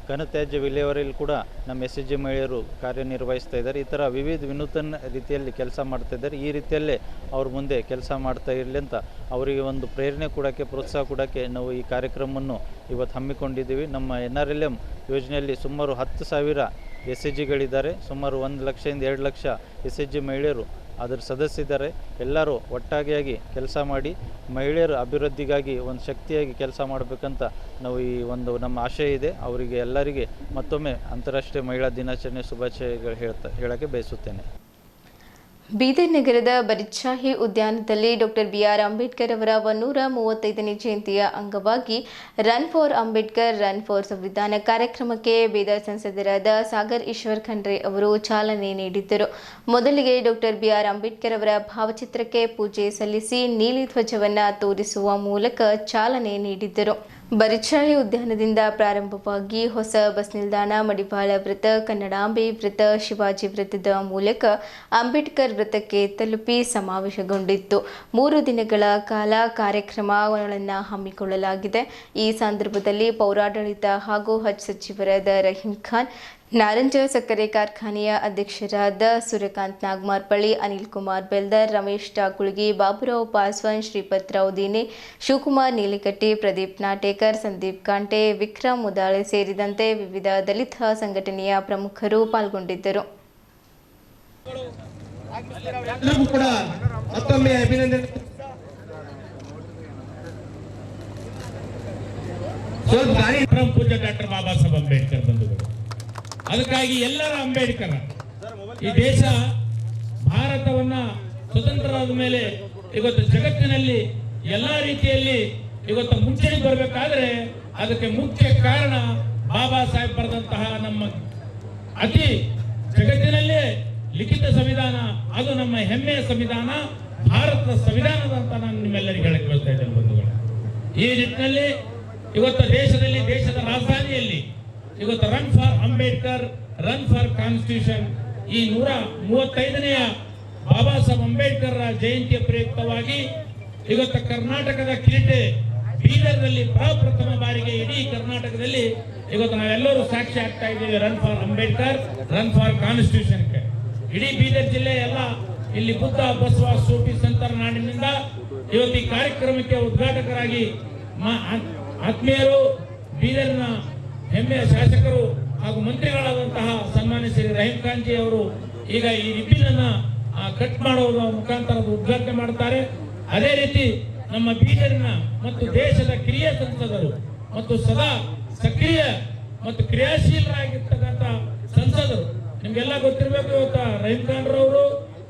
[SPEAKER 6] ಘನತ್ಯಾಜ್ಯ ವಿಲೇವಾರಿಯಲ್ಲಿ ಕೂಡ ನಮ್ಮ SHG ಮಹಿಳೆಯರು ಕಾರ್ಯನಿರ್ವಹಿಸ್ತಾ ಇದ್ದಾರೆ. ಈ ಥರ ವಿನೂತನ ರೀತಿಯಲ್ಲಿ ಕೆಲಸ ಮಾಡ್ತಾ ಇದ್ದಾರೆ. ಈ ರೀತಿಯಲ್ಲೇ ಅವ್ರ ಮುಂದೆ ಕೆಲಸ ಮಾಡ್ತಾ ಇರಲಿ ಅಂತ ಅವರಿಗೆ ಒಂದು ಪ್ರೇರಣೆ ಕೊಡೋಕ್ಕೆ, ಪ್ರೋತ್ಸಾಹ ಕೊಡೋಕ್ಕೆ ನಾವು ಈ ಕಾರ್ಯಕ್ರಮವನ್ನು ಇವತ್ತು ಹಮ್ಮಿಕೊಂಡಿದ್ದೀವಿ. ನಮ್ಮ NRLM ಯೋಜನೆಯಲ್ಲಿ ಸುಮಾರು 10,000 SHGಗಳಿದ್ದಾರೆ. ಸುಮಾರು 1 ಲಕ್ಷದಿಂದ 2 ಲಕ್ಷ SHG ಮಹಿಳೆಯರು ಅದರ ಸದಸ್ಯರಿದ್ದಾರೆ. ಎಲ್ಲರೂ ಒಟ್ಟಾಗಿಯಾಗಿ ಕೆಲಸ ಮಾಡಿ ಮಹಿಳೆಯರ ಅಭಿವೃದ್ಧಿಗಾಗಿ ಒಂದು ಶಕ್ತಿಯಾಗಿ ಕೆಲಸ ಮಾಡಬೇಕಂತ ನಾವು ಈ ಒಂದು ನಮ್ಮ ಆಶಯ ಇದೆ. ಅವರಿಗೆ ಎಲ್ಲರಿಗೆ ಮತ್ತೊಮ್ಮೆ ಅಂತಾರಾಷ್ಟ್ರೀಯ ಮಹಿಳಾ ದಿನಾಚರಣೆ ಶುಭಾಶಯಗಳು ಹೇಳೋಕ್ಕೆ ಬಯಸುತ್ತೇನೆ.
[SPEAKER 1] ಬೀದರ್ ನಗರದ ಬರಿಚಾಹಿ ಉದ್ಯಾನದಲ್ಲಿ ಡಾಕ್ಟರ್ BR ಅಂಬೇಡ್ಕರ್ ಅವರ 135ನೇ ಜಯಂತಿಯ ಅಂಗವಾಗಿ run for Ambedkar, run for ಸಂವಿಧಾನ ಕಾರ್ಯಕ್ರಮಕ್ಕೆ ಬೀದರ್ ಸಂಸದರಾದ ಸಾಗರ್ ಈಶ್ವರ್ ಖಂಡ್ರೆ ಅವರು ಚಾಲನೆ ನೀಡಿದ್ದರು. ಮೊದಲಿಗೆ ಡಾಕ್ಟರ್ BR ಅಂಬೇಡ್ಕರ್ ಅವರ ಭಾವಚಿತ್ರಕ್ಕೆ ಪೂಜೆ ಸಲ್ಲಿಸಿ ನೀಲಿ ಧ್ವಜವನ್ನು ತೋರಿಸುವ ಮೂಲಕ ಚಾಲನೆ ನೀಡಿದ್ದರು. ಬರಿಚಾಹಿ ಉದ್ಯಾನದಿಂದ ಪ್ರಾರಂಭವಾಗಿ ಹೊಸ ಬಸ್ ನಿಲ್ದಾಣ, ಮಡಿವಾಳ ವೃತ್ತ, ಕನ್ನಡಾಂಬೆ ವೃತ್ತ, ಶಿವಾಜಿ ವೃತ್ತದ ಮೂಲಕ ಅಂಬೇಡ್ಕರ್ ವೃತ್ತಕ್ಕೆ ತಲುಪಿ ಸಮಾವೇಶಗೊಂಡಿತ್ತು. 3 ದಿನಗಳ ಕಾಲ ಕಾರ್ಯಕ್ರಮಗಳನ್ನು ಹಮ್ಮಿಕೊಳ್ಳಲಾಗಿದೆ. ಈ ಸಂದರ್ಭದಲ್ಲಿ ಪೌರಾಡಳಿತ ಹಾಗೂ ಹಜ್ ಸಚಿವರಾದ ರಹೀಂ ಖಾನ್, ನಾರಂಜ ಸಕ್ಕರೆ ಕಾರ್ಖಾನೆಯ ಅಧ್ಯಕ್ಷರಾದ ಸೂರ್ಯಕಾಂತ್ ನಾಗಮಾರ್ಪಳ್ಳಿ, ಅನಿಲ್ ಕುಮಾರ್ ಬೆಲ್ದರ್, ರಮೇಶ್ ಟಾಕುಳ್ಗಿ, ಬಾಬುರಾವ್ ಪಾಸ್ವಾನ್, ಶ್ರೀಪತ್ರಾವ್ ದೀನೆ, ಶಿವಕುಮಾರ್ ನೀಲಿಕಟ್ಟಿ, ಪ್ರದೀಪ್ ನಾಟೇಕರ್, ಸಂದೀಪ್ ಕಾಂಟೆ, ವಿಕ್ರಮ್ ಮುದಾಳೆ ಸೇರಿದಂತೆ ವಿವಿಧ ದಲಿತ ಸಂಘಟನೆಯ ಪ್ರಮುಖರು ಪಾಲ್ಗೊಂಡಿದ್ದರು.
[SPEAKER 7] ಪೂಜ್ಯ ಡಾಕ್ಟರ್ ಬಾಬಾ ಸಾಹೇಬ್ ಅಂಬೇಡ್ಕರ್ ಬಂಧುಗಳು, ಅದಕ್ಕಾಗಿ ಎಲ್ಲರ ಅಂಬೇಡ್ಕರ್ ಈ ದೇಶ ಭಾರತವನ್ನ ಸ್ವತಂತ್ರವಾದ ಮೇಲೆ ಇವತ್ತು ಜಗತ್ತಿನಲ್ಲಿ ಎಲ್ಲ ರೀತಿಯಲ್ಲಿ ಇವತ್ತು ಮುಂಚೆಗೆ ಬರಬೇಕಾದ್ರೆ ಅದಕ್ಕೆ ಮುಖ್ಯ ಕಾರಣ ಬಾಬಾ ಸಾಹೇಬ್ ಬರೆದಂತಹ ನಮ್ಮ ಅತಿ ಜಗತ್ತಿನಲ್ಲೇ ಲಿಖಿತ ಸಂವಿಧಾನ, ಅದು ನಮ್ಮ ಹೆಮ್ಮೆಯ ಸಂವಿಧಾನ, ಭಾರತದ ಸಂವಿಧಾನದ ಅಂತ ನಾನು ನಿಮ್ಮೆಲ್ಲರಿಗೆ ಹೇಳಕ್ಕೆ ಬಯಸ್ತಾ ಇದ್ದೇನೆ ಬಂಧುಗಳು. ಈ ನಿಟ್ಟಿನಲ್ಲಿ ಇವತ್ತು ದೇಶದಲ್ಲಿ, ದೇಶದ ರಾಜಧಾನಿಯಲ್ಲಿ ಇವತ್ತು run for Ambedkar, run for constitution, ಈ 135ನೆಯ ಬಾಬಾ ಸಾಹೇಬ್ ಅಂಬೇಡ್ಕರ್ ಜಯಂತಿಯ ಪ್ರಯುಕ್ತವಾಗಿ ಇವತ್ತು ಕರ್ನಾಟಕದ ಕಿರೀಟೆ ಬೀದರ್ನಲ್ಲಿ ಪ್ರಪ್ರಥಮ ಬಾರಿಗೆ ಇಡೀ ಕರ್ನಾಟಕದಲ್ಲಿ ಇವತ್ತು ನಾವೆಲ್ಲರೂ ಸಾಕ್ಷಿ ಆಗ್ತಾ ಇದ್ದೀವಿ. Run for Ambedkar, run for ಕಾನ್ಸ್ಟಿಟ್ಯೂಷನ್ಗೆ ಇಡೀ ಬೀದರ್ ಜಿಲ್ಲೆ ಎಲ್ಲ ಇಲ್ಲಿ ಬುದ್ಧ, ಬಸವ, ಸೂಫಿ ಸಂತರ ನಾಡಿನಿಂದ ಇವತ್ತು ಈ ಕಾರ್ಯಕ್ರಮಕ್ಕೆ ಉದ್ಘಾಟಕರಾಗಿ ಆತ್ಮೀಯರು, ಬೀದರ್ನ ಹೆಮ್ಮೆಯ ಶಾಸಕರು ಹಾಗೂ ಮಂತ್ರಿಗಳಾದಂತಹ ಸನ್ಮಾನ್ಯ ಶ್ರೀ ರಹೀಂ ಖಾನ್ ಜಿ ಅವರು ಈಗ ಈ ರಿಬ್ಬನ್ ಅನ್ನ ಕಟ್ ಮಾಡುವ ಮುಖಾಂತರ ಉದ್ಘಾಟನೆ ಮಾಡುತ್ತಾರೆ. ಅದೇ ರೀತಿ ನಮ್ಮ ಬೀದರಿನ ಮತ್ತು ದೇಶದ ಕಿರಿಯ ಸಂಸದರು ಮತ್ತು ಸದಾ ಸಕ್ರಿಯ ಮತ್ತು ಕ್ರಿಯಾಶೀಲರಾಗಿರ್ತಕ್ಕಂಥ ಸಂಸದರು, ನಿಮ್ಗೆಲ್ಲ ಗೊತ್ತಿರಬೇಕು, ಇವತ್ತು ರಹೀಂ ಖಾನ್ ರವರು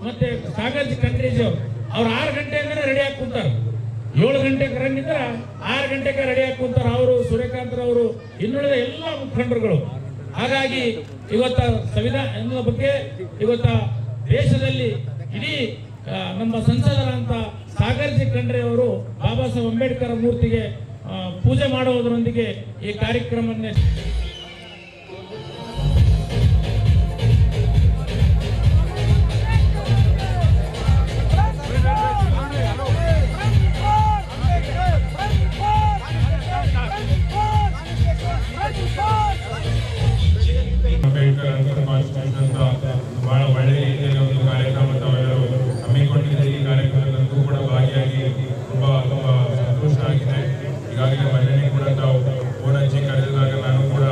[SPEAKER 7] ಮತ್ತೆ ಸಾಗರ್ ಖಂಡ್ರೇಜ್ ಅವ್ರು 6 ಗಂಟೆಯಿಂದನೇ ರೆಡಿ ಆಗಿ ಕುಂತಾರೆ. 7 ಗಂಟೆಗೆ ರಂಗಿದ್ರೆ 6 ಗಂಟೆಗೆ ರೆಡಿ ಆಗಿ ಕುಂತಾರೆ ಅವರು, ಸೂರ್ಯಕಾಂತ್ ರವರು, ಇನ್ನುಳಿದ ಎಲ್ಲ ಮುಖಂಡರುಗಳು. ಹಾಗಾಗಿ ಇವತ್ತ ಸಂವಿಧಾನದ ಬಗ್ಗೆ ಇವತ್ತ ದೇಶದಲ್ಲಿ ಇಡೀ ನಮ್ಮ ಸಂಸದರಂತ ಸಾಗರ್ ಖಂಡ್ರೆ ಅವರು ಬಾಬಾ ಸಾಹೇಬ್ ಅಂಬೇಡ್ಕರ್ ಮೂರ್ತಿಗೆ ಪೂಜೆ ಮಾಡುವುದರೊಂದಿಗೆ ಈ ಕಾರ್ಯಕ್ರಮವನ್ನು
[SPEAKER 4] ಬಹಳ ಒಳ್ಳೆಯ ರೀತಿಯಲ್ಲಿ ಒಂದು ಕಾರ್ಯಕ್ರಮ ತಾವೆಲ್ಲರೂ ಹಮ್ಮಿಕೊಂಡಿದ್ದಾರೆ. ಈ ಕಾರ್ಯಕ್ರಮದಲ್ಲೂ ಕೂಡ ಭಾಗಿಯಾಗಿ ತುಂಬಾ ಸಂತೋಷ ಆಗಿದೆ. ಈಗಾಗಲೇ ಮನೆಯಲ್ಲಿ ಕೂಡ ತಾವು ಫೋನ್ ಹಚ್ಚಿ ಕರೆದಿದಾಗ ನಾನು ಕೂಡ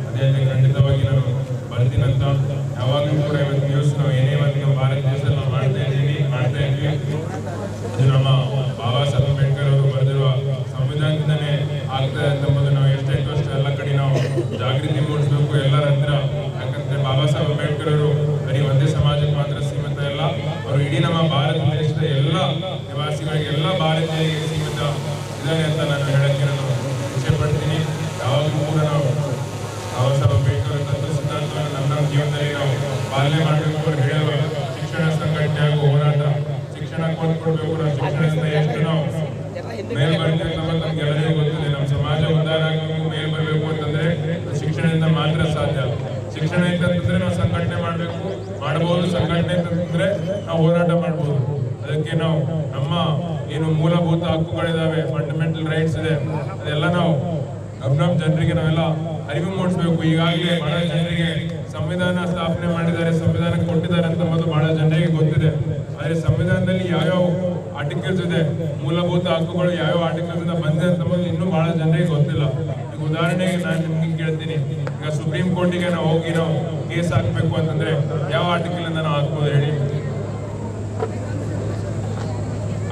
[SPEAKER 4] ಅದೇ ಖಂಡಿತವಾಗಿ ನಾನು ಬರ್ತೀನಂತ. ಯಾವಾಗಲೂ ಕೂಡ ಇವತ್ತು ನ್ಯೂಸ್ ನಾವು ಏನೇ ಒಂದು ನಮ್ಮ ಭಾರತ ದೇಶದಲ್ಲಿ ನಾವು ಮಾಡ್ತಾ ಇದ್ವಿ. ಅದು ನಮ್ಮ ಬಾಬಾ ಸಾಹೇಬ್ ಅಂಬೇಡ್ಕರ್ ಅವರು ಬರೆದಿರುವ ಸಂವಿಧಾನದಿಂದನೇ ಆಗ್ತದೆ ಅಂತಂಬುದು ನಾವು ಎಷ್ಟೈತೋ ಅಷ್ಟು ಎಲ್ಲ ಕಡೆ ನಾವು ಜಾಗೃತಿ ಮೂಡಿಸಬೇಕು ಎಲ್ಲರ ಹತ್ರ. ಯಾಕಂದ್ರೆ ಬಾಬಾ ಸಾಹೇಬ್ ಅಂಬೇಡ್ಕರ್ ಅವರು ಬರೀ ಒಂದೇ ಸಮಾಜಕ್ಕೆ ಮಾತ್ರ ಸೀಮಿತ ಇಲ್ಲ, ಅವರು ಇಡೀ ನಮ್ಮ ಭಾರತ ದೇಶದ ಎಲ್ಲ ನಿವಾಸಿಗಳಿಗೆ, ಎಲ್ಲ ಭಾರತೀಯರಿಗೆ ಸೀಮಿತ ಇದ್ದಾರೆ ಅಂತ ನಾನು ಹೇಳಕ್ಕೆ ನಾನು ಇಚ್ಛೆ ಪಡ್ತೀನಿ. ಯಾವಾಗಲೂ ಕೂಡ ನಾವು ಬಾಬಾ ಸಾಹೇಬ್ ಅಂಬೇಡ್ಕರ್ ತತ್ವ ಸಿದ್ಧಾಂತವನ್ನು ನಮ್ಮ ಜೀವನದಲ್ಲಿ ನಾವು ಪಾಲನೆ ಮಾಡಬೇಕು. ಅವರು ಹೇಳುವ ಶಿಕ್ಷಣ ಸಂಘಟನೆ ಹಾಗೂ ಹೋರಾಟ, ಶಿಕ್ಷಣ ಕೊಡ್ಬೇಕು. ನಾವು ಶಿಕ್ಷಣದಿಂದ ಎಷ್ಟು ನಾವು ಮೇಲ್ ಬರ್ತೇವೆ ಅನ್ನೋದು ನಮ್ಗೆಲ್ಲರಿಗೂ ಗೊತ್ತಿದೆ. ನಮ್ಮ ಸಮಾಜ ಉದ್ಧಾರ ಆಗಬೇಕು, ಮೇಲ್ ಬರಬೇಕು ಅಂತಂದ್ರೆ ಶಿಕ್ಷಣದಿಂದ ಮಾತ್ರ ಸಾಧ್ಯ. ಶಿಕ್ಷಣ ಅಂತಂದ್ರೆ ನಾವು ಸಂಘಟನೆ ಮಾಡಬಹುದು, ಸಂಘಟನೆ ಅಂತಂದ್ರೆ ನಾವು ಹೋರಾಟ ಮಾಡಬಹುದು. ಅದಕ್ಕೆ ನಾವು ನಮ್ಮ ಏನು ಮೂಲಭೂತ ಹಕ್ಕುಗಳಿದಾವೆ, ಫಂಡಮೆಂಟಲ್ ರೈಟ್ಸ್ ಇದೆ, ಅದೆಲ್ಲ ನಾವು ನಮ್ಮ ಜನರಿಗೆ ನಾವೆಲ್ಲ ಅರಿವು ಮೂಡಿಸ್ಬೇಕು. ಈಗಾಗಲೇ ಬಹಳ ಜನರಿಗೆ ಸಂವಿಧಾನ ಸ್ಥಾಪನೆ ಮಾಡಿದ್ದಾರೆ, ಸಂವಿಧಾನ ಕೊಟ್ಟಿದ್ದಾರೆ ಅಂತ ಬಹಳ ಜನರಿಗೆ ಗೊತ್ತಿದೆ. ಆದರೆ ಸಂವಿಧಾನದಲ್ಲಿ ಯಾವ್ಯಾವ ಆರ್ಟಿಕಲ್ಸ್ ಇದೆ, ಮೂಲಭೂತ ಹಕ್ಕುಗಳು ಯಾವ್ಯಾವ ಆರ್ಟಿಕಲ್ಸ್ ಇಂದ ಬಂದಿದೆ ಅಂತ ಇನ್ನೂ ಬಹಳ ಜನರಿಗೆ ಗೊತ್ತಿಲ್ಲ. ಈಗ ಉದಾಹರಣೆಗೆ ನಾನು ನಿಮ್ಗೆ ಕೇಳ್ತೀನಿ, ಈಗ ಸುಪ್ರೀಂ ಕೋರ್ಟಿಗೆ ನಾವು ಹೋಗಿ ನಾವು ಕೇಸ್ ಹಾಕ್ಬೇಕು ಅಂತಂದ್ರೆ ಯಾವ ಆರ್ಟಿಕಲ್ ಇಂದ ನಾವು ಹಾಕ್ಬೋದು ಹೇಳಿ?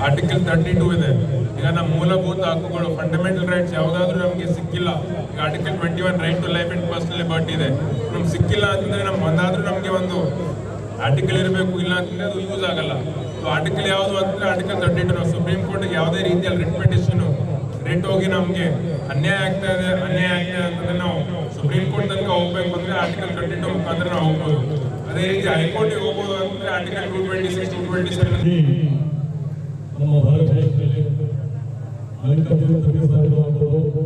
[SPEAKER 4] ಆರ್ಟಿಕಲ್ 32 ಇದೆ. ಈಗ ನಮ್ಮ ಮೂಲಭೂತ ಹಕ್ಕುಗಳು, ಫಂಡಮೆಂಟಲ್ ರೈಟ್ಸ್ ಯಾವುದಾದ್ರೂ ನಮಗೆ ಸಿಕ್ಕಿಲ್ಲ. ಈಗ article 21 right to life and personal liberty ಇದೆ. ನಮ್ಗೆ ಸಿಕ್ಕಿಲ್ಲ ಅಂತಂದ್ರೆ ನಮ್ಗೆ ಒಂದಾದ್ರೂ ನಮಗೆ ಒಂದು ಆರ್ಟಿಕಲ್ ಇರಬೇಕು, ಇಲ್ಲ ಅಂತಂದ್ರೆ ಅದು ಯೂಸ್ ಆಗಲ್ಲ. ಆರ್ಟಿಕಲ್ ಯಾವುದು ಅಂತಂದ್ರೆ ಆರ್ಟಿಕಲ್ 32. ನಾವು ಸುಪ್ರೀಂ ಕೋರ್ಟ್ಗೆ ಯಾವುದೇ ರೀತಿಯಲ್ಲಿ ರಿಟ್ ಪಿಟಿಷನ್ ರಿಟ್ ಹೋಗಿ ನಮಗೆ ಅನ್ಯಾಯ ಆಗ್ತಾ ಇದೆ ಅಂತಂದ್ರೆ ನಾವು ಸುಪ್ರೀಂ ಕೋರ್ಟ್ ತನಕ ಹೋಗ್ಬೇಕು ಅಂದ್ರೆ ಆರ್ಟಿಕಲ್ 32 ಮುಖಾಂತರ ನಾವು ಹೋಗ್ಬೋದು. ಅದೇ ರೀತಿ ಹೈಕೋರ್ಟ್ಗೆ ಹೋಗ್ಬೋದು ಅಂತಂದ್ರೆ ಆರ್ಟಿಕಲ್ 226, 227
[SPEAKER 3] ನಮ್ಮ ಭಾರತ ದೇಶದಲ್ಲಿ ಮಲ್ಲಿಕಾರ್ಜುನ ಖರ್ಗೆ ಸಾಹೇಬರು ಆಗ್ಬೋದು,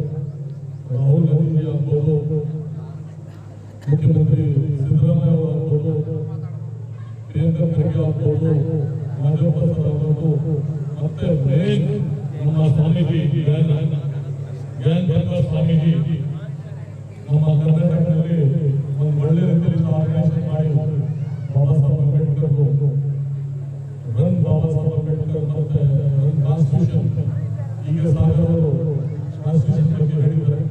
[SPEAKER 3] ರಾಹುಲ್ ಗಾಂಧಿ ಆಗ್ಬೋದು, ಮುಖ್ಯಮಂತ್ರಿ ಸಿದ್ದರಾಮಯ್ಯ ಅವರು ಆಗ್ಬೋದು, ಪ್ರಿಯಾಂಕಾ ಖರ್ಗೆ ಆಗ್ಬೋದು, ನಾಗಪ್ಪ ಸರ್ ಆಗ್ಬೋದು, ಮತ್ತೆ ಮೇನ್ ನಮ್ಮ ಸ್ವಾಮೀಜಿ ಜ್ಞಾನ ಸ್ವಾಮೀಜಿ ನಮ್ಮ ಕರ್ನಾಟಕದಲ್ಲಿ ಒಂದು ಒಳ್ಳೆ ರೀತಿಯಲ್ಲಿ ಆರ್ಗನೈಸೇಷನ್ ಮಾಡಿ ಬಾಬಾ ಸಾಹೇಬ್ ಅಂಬೇಡ್ಕರ್ ರನ್ ಬಾಬಾ ಸಾಹೇಬ್ ಅಂಬೇಡ್ಕರ್ ಮತ್ತೆ ರನ್ ಕಾನ್ಸ್ಟಿಟ್ಯೂಷನ್, ಈಗ ಸಾಗರ್ ಅವರು ಕಾನ್ಸ್ಟಿಟ್ಯೂಷನ್ ಬಗ್ಗೆ ಹೇಳಿದ್ದಾರೆ.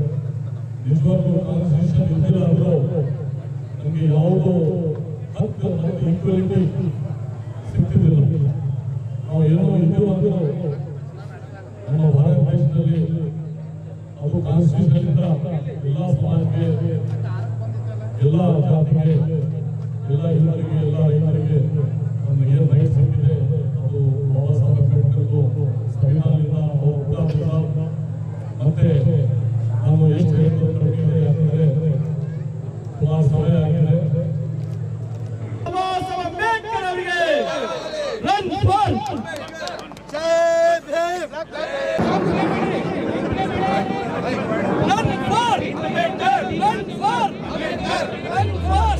[SPEAKER 3] ನಿಜವಾಗ್ಲೂ ಕಾನ್ಸ್ಟಿಟ್ಯೂಷನ್ ಇದ್ದಿಲ್ಲ ಅಂದ್ರೂ ನಮಗೆ ಯಾವುದೋ ಹಕ್ಕು ಮತ್ತು ಈಕ್ವಾಲಿಟಿ ಸಿಗ್ತಿದ್ದಿಲ್ಲ. ನಾವು ಏನೋ ಇದ್ದೀವಿ ಅಂದ್ರೂ ನಮ್ಮ ಭಾರತ ದೇಶದಲ್ಲಿ ಅದು ಕಾನ್ಸ್ಟಿಟ್ಯೂಷನ್ ಇಂದ ಎಲ್ಲ ಸಮಾಜಕ್ಕೆ, ಎಲ್ಲ ಜಾತಿಗೆ, ಎಲ್ಲ ಎಲ್ಲರಿಗೆ, ಎಲ್ಲ ರೈತರಿಗೆ ಒಂದು ಏನು ರೈಟ್ ಸಿಕ್ಕಿದೆ ಅದು ಬಾಬಾ ಸಾಹೇಬ್ ಅಂಬೇಡ್ಕರ್ದು ಸಂವಿಧಾನದಿಂದ ಹುಟ್ಟಾಗಿಲ್ಲ. ಮತ್ತೆ ನಾನು ಎಷ್ಟು ಹೇಳಿದ್ರು ಕಡಿಮೆ ಇದೆ, ಯಾಕಂದ್ರೆ ಸುಮಾರು ಸಮಯ ಆಗಿದೆ.
[SPEAKER 8] ಬಾಬಾ ಸಾಹೇಬ್ ಅಂಬೇಡ್ಕರ್ ಅವರಿಗೆ run for Jai Bhim, run for Ambedkar, run for Ambedkar, run for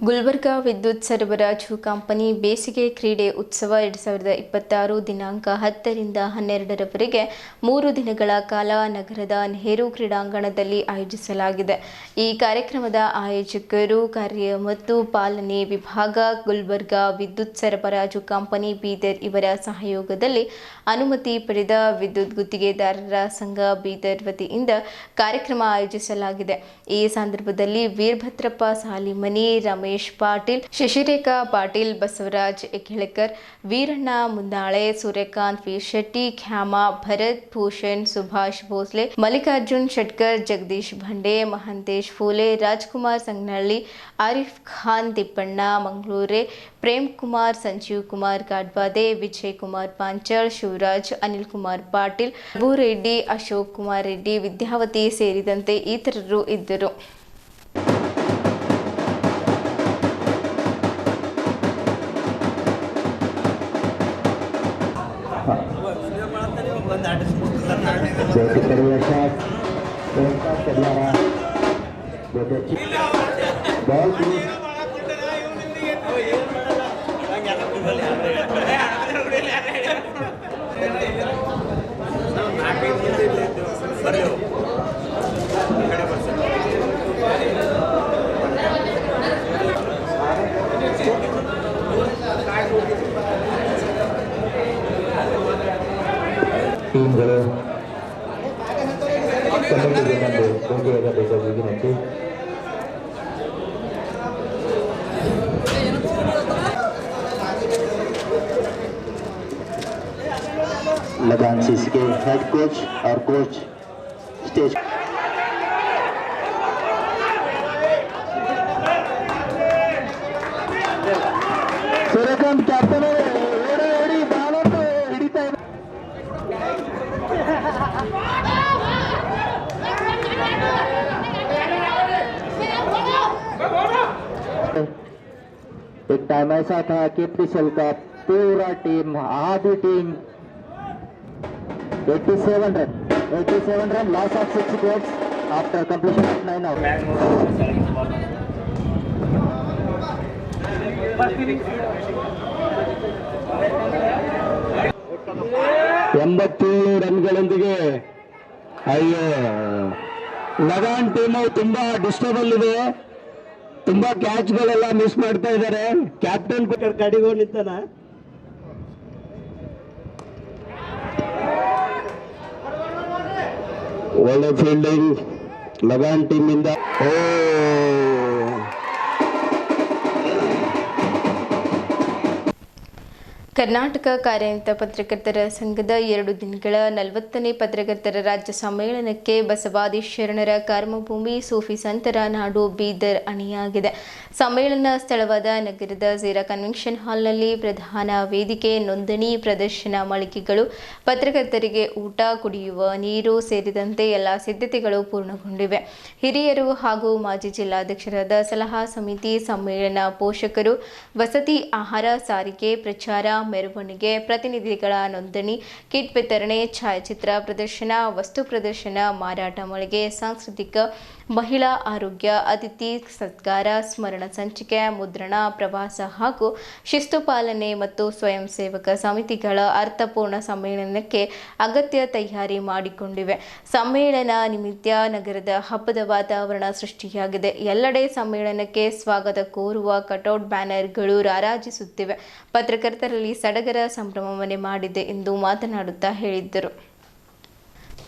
[SPEAKER 1] Gulbarga ವಿದ್ಯುತ್ ಸರಬರಾಜು ಕಂಪನಿ ಬೇಸಿಗೆ ಕ್ರೀಡೆ ಉತ್ಸವ 2026 ದಿನಾಂಕ 10ರಿಂದ 12ರವರೆಗೆ 3 ದಿನಗಳ ಕಾಲ ನಗರದ ನೆಹರು ಕ್ರೀಡಾಂಗಣದಲ್ಲಿ ಆಯೋಜಿಸಲಾಗಿದೆ. ಈ ಕಾರ್ಯಕ್ರಮದ ಆಯೋಜಕರು ಕಾರ್ಯ ಮತ್ತು ಪಾಲನೆ ವಿಭಾಗ ಗುಲ್ಬರ್ಗಾ ವಿದ್ಯುತ್ ಸರಬರಾಜು ಕಂಪನಿ ಬೀದರ್ ಇವರ ಸಹಯೋಗದಲ್ಲಿ ಅನುಮತಿ ಪಡೆದ ವಿದ್ಯುತ್ ಗುತ್ತಿಗೆದಾರರ ಸಂಘ ಬೀದರ್ ವತಿಯಿಂದ ಕಾರ್ಯಕ್ರಮ ಆಯೋಜಿಸಲಾಗಿದೆ. ಈ ಸಂದರ್ಭದಲ್ಲಿ ವೀರಭದ್ರಪ್ಪ ಸಾಲಿಮನಿ, ರಮೇಶ್ ಪಾಟೀಲ್, ಶಶಿರೇಖಾ ಪಾಟೀಲ್, ಬಸವರಾಜ್ ಎಕೆಳಕರ್, ವೀರಣ್ಣ ಮುಂದಾಳೆ, ಸೂರ್ಯಕಾಂತ್ ವೀರಶೆಟ್ಟಿ, ಖ್ಯಾಮಾ ಭರತ್, ಭೂಷಣ್, ಸುಭಾಷ್ ಭೋಸ್ಲೆ, ಮಲ್ಲಿಕಾರ್ಜುನ್ ಶೆಟ್ಕರ್, ಜಗದೀಶ್ ಭಂಡೆ, ಮಹಂತೇಶ್ ಫೂಲೆ, ರಾಜ್ಕುಮಾರ್ ಸಂಗನಹಳ್ಳಿ, ಆರಿಫ್ ಖಾನ್ ತಿಪ್ಪಣ್ಣ ಮಂಗಳೂರೆ, ಪ್ರೇಮ್ ಕುಮಾರ್, ಸಂಜೀವ್ ಕುಮಾರ್ ಕಾಡ್ವಾದೆ, ವಿಜಯ್ ಕುಮಾರ್ ಪಾಂಚಾಳ್, ಶಿವರಾಜ್, ಅನಿಲ್ ಕುಮಾರ್ ಪಾಟೀಲ್, ರೆಡ್ಡಿ, ಅಶೋಕ್ ಕುಮಾರ್ ರೆಡ್ಡಿ, ವಿದ್ಯಾವತಿ ಸೇರಿದಂತೆ ಇತರರು ಇದ್ದರು.
[SPEAKER 9] ಟೀಮ್ಗಳು ಕಮಿಟಿಗೆ ಬಂದು ಭೇಟಿಯಾಗಬೇಕಾಗಿ ವಿನಂತಿ. लगान सीसी के हेड कोच और कोच स्टेज सूर्यकांत कैप्टन ओडी बाल ಹಿಡಿತಾ ಇದೆ. एक टाइम ऐसा था कि पिछल का पूरा टीम आधी team 87 run loss of 6 wickets after completion of 9 outs. 87 ರನ್ಗಳೊಂದಿಗೆ ಅಯ್ಯೋ ಲಗಾನ್ ಟೀಮು ತುಂಬಾ ಡಿಸ್ಟರ್ಬಲ್ ಇದೆ. ತುಂಬಾ ಕ್ಯಾಚ್ಗಳೆಲ್ಲ ಮಿಸ್ ಮಾಡ್ತಾ ಇದ್ದಾರೆ. ಕ್ಯಾಪ್ಟನ್ ಕಡಿಗೊಂಡು ನಿಂತಾನ. ಒಳ್ಳೆ ಫೀಲ್ಡಿಂಗ್ ಲಗಾನ್ ಟೀಮ್ ಇಂದ.
[SPEAKER 1] ಕರ್ನಾಟಕ ಕಾರ್ಯನಿರತ ಪತ್ರಕರ್ತರ ಸಂಘದ 2 ದಿನಗಳ 40ನೇ ಪತ್ರಕರ್ತರ ರಾಜ್ಯ ಸಮ್ಮೇಳನಕ್ಕೆ ಬಸವಾದಿ ಶರಣರ ಕರ್ಮಭೂಮಿ ಸೂಫಿ ಸಂತರ ನಾಡು ಬೀದರ್ ಅಣಿಯಾಗಿದೆ. ಸಮ್ಮೇಳನ ಸ್ಥಳವಾದ ನಗರದ ಝೀರಾ ಕನ್ವೆನ್ಷನ್ ಹಾಲ್ನಲ್ಲಿ ಪ್ರಧಾನ ವೇದಿಕೆ, ನೋಂದಣಿ, ಪ್ರದರ್ಶನ ಮಳಿಗೆಗಳು, ಪತ್ರಕರ್ತರಿಗೆ ಊಟ, ಕುಡಿಯುವ ನೀರು ಸೇರಿದಂತೆ ಎಲ್ಲ ಸಿದ್ಧತೆಗಳು ಪೂರ್ಣಗೊಂಡಿವೆ. ಹಿರಿಯರು ಹಾಗೂ ಮಾಜಿ ಜಿಲ್ಲಾಧ್ಯಕ್ಷರಾದ ಸಲಹಾ ಸಮಿತಿ, ಸಮ್ಮೇಳನ ಪೋಷಕರು, ವಸತಿ, ಆಹಾರ, ಸಾರಿಗೆ, ಪ್ರಚಾರ, ಮೆರವಣಿಗೆ, ಪ್ರತಿನಿಧಿಗಳ ನೋಂದಣಿ, ಕಿಟ್ ವಿತರಣೆ, ಛಾಯಾಚಿತ್ರ ಪ್ರದರ್ಶನ, ವಸ್ತು ಪ್ರದರ್ಶನ, ಮಾರಾಟ ಮಳಿಗೆ, ಸಾಂಸ್ಕೃತಿಕ, ಮಹಿಳಾ ಆರೋಗ್ಯ, ಅತಿಥಿ ಸತ್ಕಾರ, ಸ್ಮರಣ ಸಂಚಿಕೆ, ಮುದ್ರಣ, ಪ್ರವಾಸ ಹಾಗೂ ಶಿಸ್ತು ಪಾಲನೆ ಮತ್ತು ಸ್ವಯಂ ಸೇವಕ ಸಮಿತಿಗಳ ಅರ್ಥಪೂರ್ಣ ಸಮ್ಮೇಳನಕ್ಕೆ ಅಗತ್ಯ ತಯಾರಿ ಮಾಡಿಕೊಂಡಿವೆ. ಸಮ್ಮೇಳನ ನಿಮಿತ್ತ ನಗರದ ಹಬ್ಬದ ವಾತಾವರಣ ಸೃಷ್ಟಿಯಾಗಿದೆ. ಎಲ್ಲೆಡೆ ಸಮ್ಮೇಳನಕ್ಕೆ ಸ್ವಾಗತ ಕೋರುವ ಕಟೌಟ್ ಬ್ಯಾನರ್ಗಳು ರಾರಾಜಿಸುತ್ತಿವೆ. ಪತ್ರಕರ್ತರಲ್ಲಿ ಸಡಗರ ಸಂಭ್ರಮ ಮನೆ ಮಾಡಿದೆ ಎಂದು ಮಾತನಾಡುತ್ತಾ ಹೇಳಿದ್ದರು.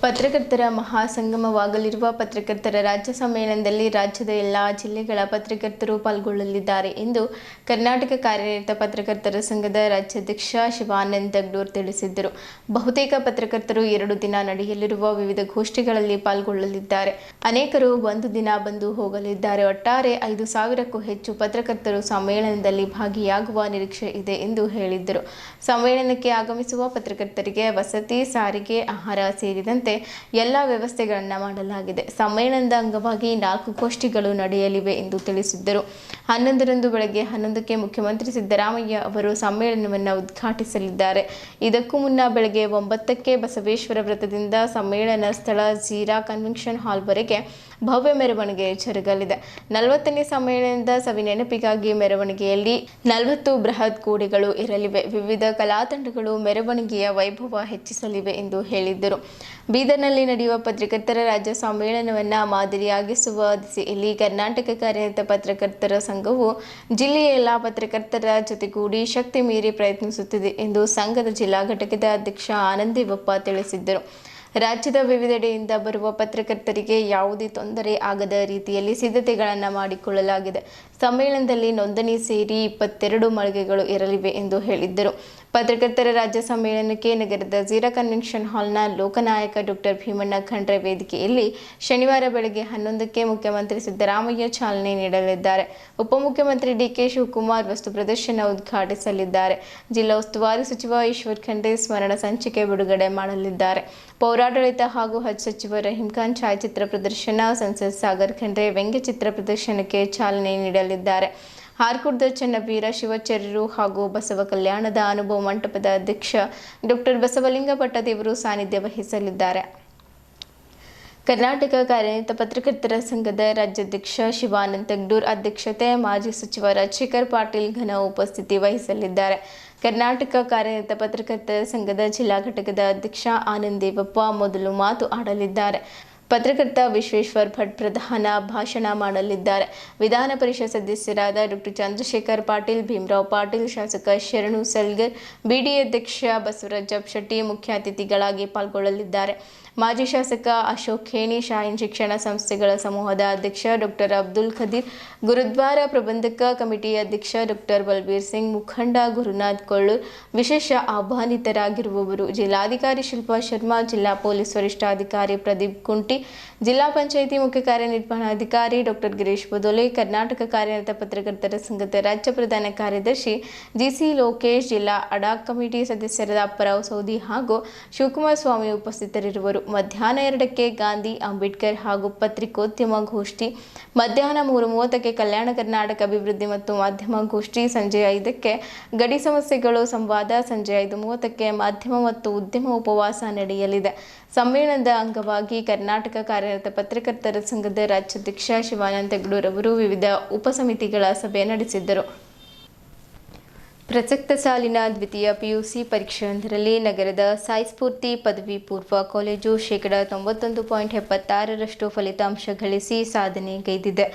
[SPEAKER 1] ಪತ್ರಕರ್ತರ ಮಹಾಸಂಗಮವಾಗಲಿರುವ ಪತ್ರಕರ್ತರ ರಾಜ್ಯ ಸಮ್ಮೇಳನದಲ್ಲಿ ರಾಜ್ಯದ ಎಲ್ಲ ಜಿಲ್ಲೆಗಳ ಪತ್ರಕರ್ತರು ಪಾಲ್ಗೊಳ್ಳಲಿದ್ದಾರೆ ಎಂದು ಕರ್ನಾಟಕ ಕಾರ್ಯನಿರತ ಪತ್ರಕರ್ತರ ಸಂಘದ ರಾಜ್ಯಾಧ್ಯಕ್ಷ ಶಿವಾನಂದ ದಗ್ಡೂರ್ ತಿಳಿಸಿದ್ದರು. ಬಹುತೇಕ ಪತ್ರಕರ್ತರು 2 ದಿನ ನಡೆಯಲಿರುವ ವಿವಿಧ ಗೋಷ್ಠಿಗಳಲ್ಲಿ ಪಾಲ್ಗೊಳ್ಳಲಿದ್ದಾರೆ. ಅನೇಕರು 1 ದಿನ ಬಂದು ಹೋಗಲಿದ್ದಾರೆ. ಒಟ್ಟಾರೆ 5,000ಕ್ಕೂ ಹೆಚ್ಚು ಪತ್ರಕರ್ತರು ಸಮ್ಮೇಳನದಲ್ಲಿ ಭಾಗಿಯಾಗುವ ನಿರೀಕ್ಷೆ ಇದೆ ಎಂದು ಹೇಳಿದ್ದರು. ಸಮ್ಮೇಳನಕ್ಕೆ ಆಗಮಿಸುವ ಪತ್ರಕರ್ತರಿಗೆ ವಸತಿ, ಸಾರಿಗೆ, ಆಹಾರ ಸೇರಿದಂತೆ ಎಲ್ಲ ವ್ಯವಸ್ಥೆಗಳನ್ನು ಮಾಡಲಾಗಿದೆ. ಸಮ್ಮೇಳನದ ಅಂಗವಾಗಿ 4 ಗೋಷ್ಠಿಗಳು ನಡೆಯಲಿವೆ ಎಂದು ತಿಳಿಸಿದ್ದರು. 11ರಂದು ಬೆಳಗ್ಗೆ 11ಕ್ಕೆ ಮುಖ್ಯಮಂತ್ರಿ ಸಿದ್ದರಾಮಯ್ಯ ಅವರು ಸಮ್ಮೇಳನವನ್ನು ಉದ್ಘಾಟಿಸಲಿದ್ದಾರೆ. ಇದಕ್ಕೂ ಮುನ್ನ ಬೆಳಗ್ಗೆ 9ಕ್ಕೆ ಬಸವೇಶ್ವರ ವೃತ್ತದಿಂದ ಸಮ್ಮೇಳನ ಸ್ಥಳ ಝೀರಾ ಕನ್ವೆನ್ಷನ್ ಹಾಲ್ವರೆಗೆ ಭವ್ಯ ಮೆರವಣಿಗೆ ಜರುಗಲಿದೆ. 40ನೇ ಸಮ್ಮೇಳನದ ಸವಿನೆನಪಿಗಾಗಿ ಮೆರವಣಿಗೆಯಲ್ಲಿ 40 ಬೃಹತ್ ಕೂಡೆಗಳು ಇರಲಿವೆ. ವಿವಿಧ ಕಲಾ ತಂಡಗಳು ಮೆರವಣಿಗೆಯ ವೈಭವ ಹೆಚ್ಚಿಸಲಿವೆ ಎಂದು ಹೇಳಿದ್ದರು. ಬೀದರ್ನಲ್ಲಿ ನಡೆಯುವ ಪತ್ರಕರ್ತರ ರಾಜ್ಯ ಸಮ್ಮೇಳನವನ್ನು ಮಾದರಿಯಾಗಿಸುವ ದಿಸೆಯಲ್ಲಿ ಕರ್ನಾಟಕ ಕಾರ್ಯನಿರತ ಪತ್ರಕರ್ತರ ಸಂಘವು ಜಿಲ್ಲೆಯ ಎಲ್ಲ ಪತ್ರಕರ್ತರ ಜೊತೆಗೂಡಿ ಶಕ್ತಿ ಮೀರಿ ಪ್ರಯತ್ನಿಸುತ್ತಿದೆ ಎಂದು ಸಂಘದ ಜಿಲ್ಲಾ ಘಟಕದ ಅಧ್ಯಕ್ಷ ಆನಂದೇವಪ್ಪ ತಿಳಿಸಿದ್ದರು. ರಾಜ್ಯದ ವಿವಿಧೆಡೆಯಿಂದ ಬರುವ ಪತ್ರಕರ್ತರಿಗೆ ಯಾವುದೇ ತೊಂದರೆ ಆಗದ ರೀತಿಯಲ್ಲಿ ಸಿದ್ಧತೆಗಳನ್ನು ಮಾಡಿಕೊಳ್ಳಲಾಗಿದೆ. ಸಮ್ಮೇಳನದಲ್ಲಿ ನೋಂದಣಿ ಸೇರಿ 22 ಮಳಿಗೆಗಳು ಇರಲಿವೆ ಎಂದು ಹೇಳಿದ್ದರು. ಪತ್ರಕರ್ತರ ರಾಜ್ಯ ಸಮ್ಮೇಳನಕ್ಕೆ ನಗರದ ಜೀರಾ ಕನ್ವೆನ್ಷನ್ ಹಾಲ್ನ ಲೋಕನಾಯಕ ಡಾಕ್ಟರ್ ಭೀಮಣ್ಣ ಖಂಡ್ರೆ ವೇದಿಕೆಯಲ್ಲಿ ಶನಿವಾರ ಬೆಳಗ್ಗೆ 11ಕ್ಕೆ ಮುಖ್ಯಮಂತ್ರಿ ಸಿದ್ದರಾಮಯ್ಯ ಚಾಲನೆ ನೀಡಲಿದ್ದಾರೆ. ಉಪಮುಖ್ಯಮಂತ್ರಿ ಡಿಕೆ ಶಿವಕುಮಾರ್ ವಸ್ತು ಪ್ರದರ್ಶನ ಉದ್ಘಾಟಿಸಲಿದ್ದಾರೆ. ಜಿಲ್ಲಾ ಉಸ್ತುವಾರಿ ಸಚಿವ ಈಶ್ವರ್ ಖಂಡ್ರೆ ಸ್ಮರಣ ಸಂಚಿಕೆ ಬಿಡುಗಡೆ ಮಾಡಲಿದ್ದಾರೆ. ಪೌರಾಡಳಿತ ಹಾಗೂ ಹಜ್ ಸಚಿವ ರಹೀಂ ಖಾನ್ ಛಾಯಾಚಿತ್ರ ಪ್ರದರ್ಶನ, ಸಂಸದ್ ಸಾಗರ್ ಖಂಡ್ರೆ ವ್ಯಂಗ್ಯಚಿತ್ರ ಪ್ರದರ್ಶನಕ್ಕೆ ಚಾಲನೆ ನೀಡಲಿದ್ದಾರೆ. ಹಾರ್ಕುಡ್ದ ಚನ್ನವೀರ ಶಿವಾಚಾರ್ಯರು ಹಾಗೂ ಬಸವ ಕಲ್ಯಾಣದ ಅನುಭವ ಮಂಟಪದ ಅಧ್ಯಕ್ಷ ಡಾಕ್ಟರ್ ಬಸವಲಿಂಗ ಪಟ್ಟದೇವರು ಸಾನ್ನಿಧ್ಯ ವಹಿಸಲಿದ್ದಾರೆ. ಕರ್ನಾಟಕ ಕಾರ್ಯನಿರತ ಪತ್ರಕರ್ತರ ಸಂಘದ ರಾಜ್ಯಾಧ್ಯಕ್ಷ ಶಿವಾನಂದ ತಗ್ಡೂರ್ ಅಧ್ಯಕ್ಷತೆ, ಮಾಜಿ ಸಚಿವ ರಾಜಶೇಖರ್ ಪಾಟೀಲ್ ಘನ ಉಪಸ್ಥಿತಿ ವಹಿಸಲಿದ್ದಾರೆ. ಕರ್ನಾಟಕ ಕಾರ್ಯನಿರತ ಪತ್ರಕರ್ತರ ಸಂಘದ ಜಿಲ್ಲಾ ಘಟಕದ ಅಧ್ಯಕ್ಷ ಆನಂದೇವಪ್ಪ ಮೊದಲು ಮಾತು ಆಡಲಿದ್ದಾರೆ. ಪತ್ರಕರ್ತ ವಿಶ್ವೇಶ್ವರ್ ಭಟ್ ಪ್ರಧಾನ ಭಾಷಣ ಮಾಡಲಿದ್ದಾರೆ. ವಿಧಾನ ಪರಿಷತ್ ಸದಸ್ಯರಾದ ಡಾಕ್ಟರ್ ಚಂದ್ರಶೇಖರ್ ಪಾಟೀಲ್, ಭೀಮರಾವ್ ಪಾಟೀಲ್, ಶಾಸಕ ಶರಣು ಸಲ್ಗರ್, ಬಿಡಿಎ ಅಧ್ಯಕ್ಷ ಬಸವರಾಜ ಶೆಟ್ಟಿ ಮುಖ್ಯ ಅತಿಥಿಗಳಾಗಿ ಪಾಲ್ಗೊಳ್ಳಲಿದ್ದಾರೆ. ಮಾಜಿ ಶಾಸಕ ಅಶೋಕ್ ಖೇಣಿ, ಶಾಹೀನ್ ಶಿಕ್ಷಣ ಸಂಸ್ಥೆಗಳ ಸಮೂಹದ ಅಧ್ಯಕ್ಷ ಡಾಕ್ಟರ್ ಅಬ್ದುಲ್ ಖದೀರ್, ಗುರುದ್ವಾರ ಪ್ರಬಂಧಕ ಕಮಿಟಿ ಅಧ್ಯಕ್ಷ ಡಾಕ್ಟರ್ ಬಲ್ಬೀರ್ ಸಿಂಗ್, ಮುಖಂಡ ಗುರುನಾಥ್ ಕೊಳ್ಳೂರ್ ವಿಶೇಷ ಆಹ್ವಾನಿತರಾಗಿರುವವರು ಜಿಲ್ಲಾಧಿಕಾರಿ ಶಿಲ್ಪಾ ಶರ್ಮಾ, ಜಿಲ್ಲಾ ಪೊಲೀಸ್ ವರಿಷ್ಠಾಧಿಕಾರಿ ಪ್ರದೀಪ್ ಕುಂಟಿ, ಜಿಲ್ಲಾ ಪಂಚಾಯಿತಿ ಮುಖ್ಯ ಕಾರ್ಯನಿರ್ವಹಣಾಧಿಕಾರಿ ಡಾಕ್ಟರ್ ಗಿರೀಶ್ ಬದೋಲೆ, ಕರ್ನಾಟಕ ಕಾರ್ಯನಿರತ ಪತ್ರಕರ್ತರ ಸಂಘದ ರಾಜ್ಯ ಪ್ರಧಾನ ಕಾರ್ಯದರ್ಶಿ ಜಿಸಿ ಲೋಕೇಶ್, ಜಿಲ್ಲಾ ಅಡಾಕ್ ಕಮಿಟಿ ಸದಸ್ಯರಾದ ಅಪ್ಪರಾವ್ ಸೌದಿ ಹಾಗೂ ಶಿವಕುಮಾರ್ ಸ್ವಾಮಿ ಉಪಸ್ಥಿತರಿರುವರು. ಮಧ್ಯಾಹ್ನ 2ಕ್ಕೆ ಗಾಂಧಿ, ಅಂಬೇಡ್ಕರ್ ಹಾಗೂ ಪತ್ರಿಕೋದ್ಯಮ ಗೋಷ್ಠಿ, ಮಧ್ಯಾಹ್ನ 3:30ಕ್ಕೆ ಕಲ್ಯಾಣ ಕರ್ನಾಟಕ ಅಭಿವೃದ್ಧಿ ಮತ್ತು ಮಾಧ್ಯಮ ಗೋಷ್ಠಿ, ಸಂಜೆ 5ಕ್ಕೆ ಗಡಿ ಸಮಸ್ಯೆಗಳು ಸಂವಾದ, ಸಂಜೆ 5:30ಕ್ಕೆ ಮಾಧ್ಯಮ ಮತ್ತು ಉದ್ಯಮ ಉಪವಾಸ ನಡೆಯಲಿದೆ. ಸಮ್ಮೇಳನದ ಅಂಗವಾಗಿ ಕರ್ನಾಟಕ ಕಾರ್ಯನಿರತ ಪತ್ರಕರ್ತರ ಸಂಘದ ರಾಜ್ಯಾಧ್ಯಕ್ಷ ಶಿವಾನಂದ ತಗ್ಡೂರ್ ಅವರು ವಿವಿಧ ಉಪಸಮಿತಿಗಳ ಸಭೆ ನಡೆಸಿದ್ದರು. ಪ್ರಸಕ್ತ ಸಾಲಿನ ದ್ವಿತೀಯ ಪಿಯುಸಿ ಪರೀಕ್ಷೆಯೊಂದರಲ್ಲಿ ನಗರದ ಸಾಯಿ ಸ್ಫೂರ್ತಿ ಪದವಿ ಪೂರ್ವ ಕಾಲೇಜು 91.76% ಫಲಿತಾಂಶ ಗಳಿಸಿ ಸಾಧನೆಗೈದಿದೆ.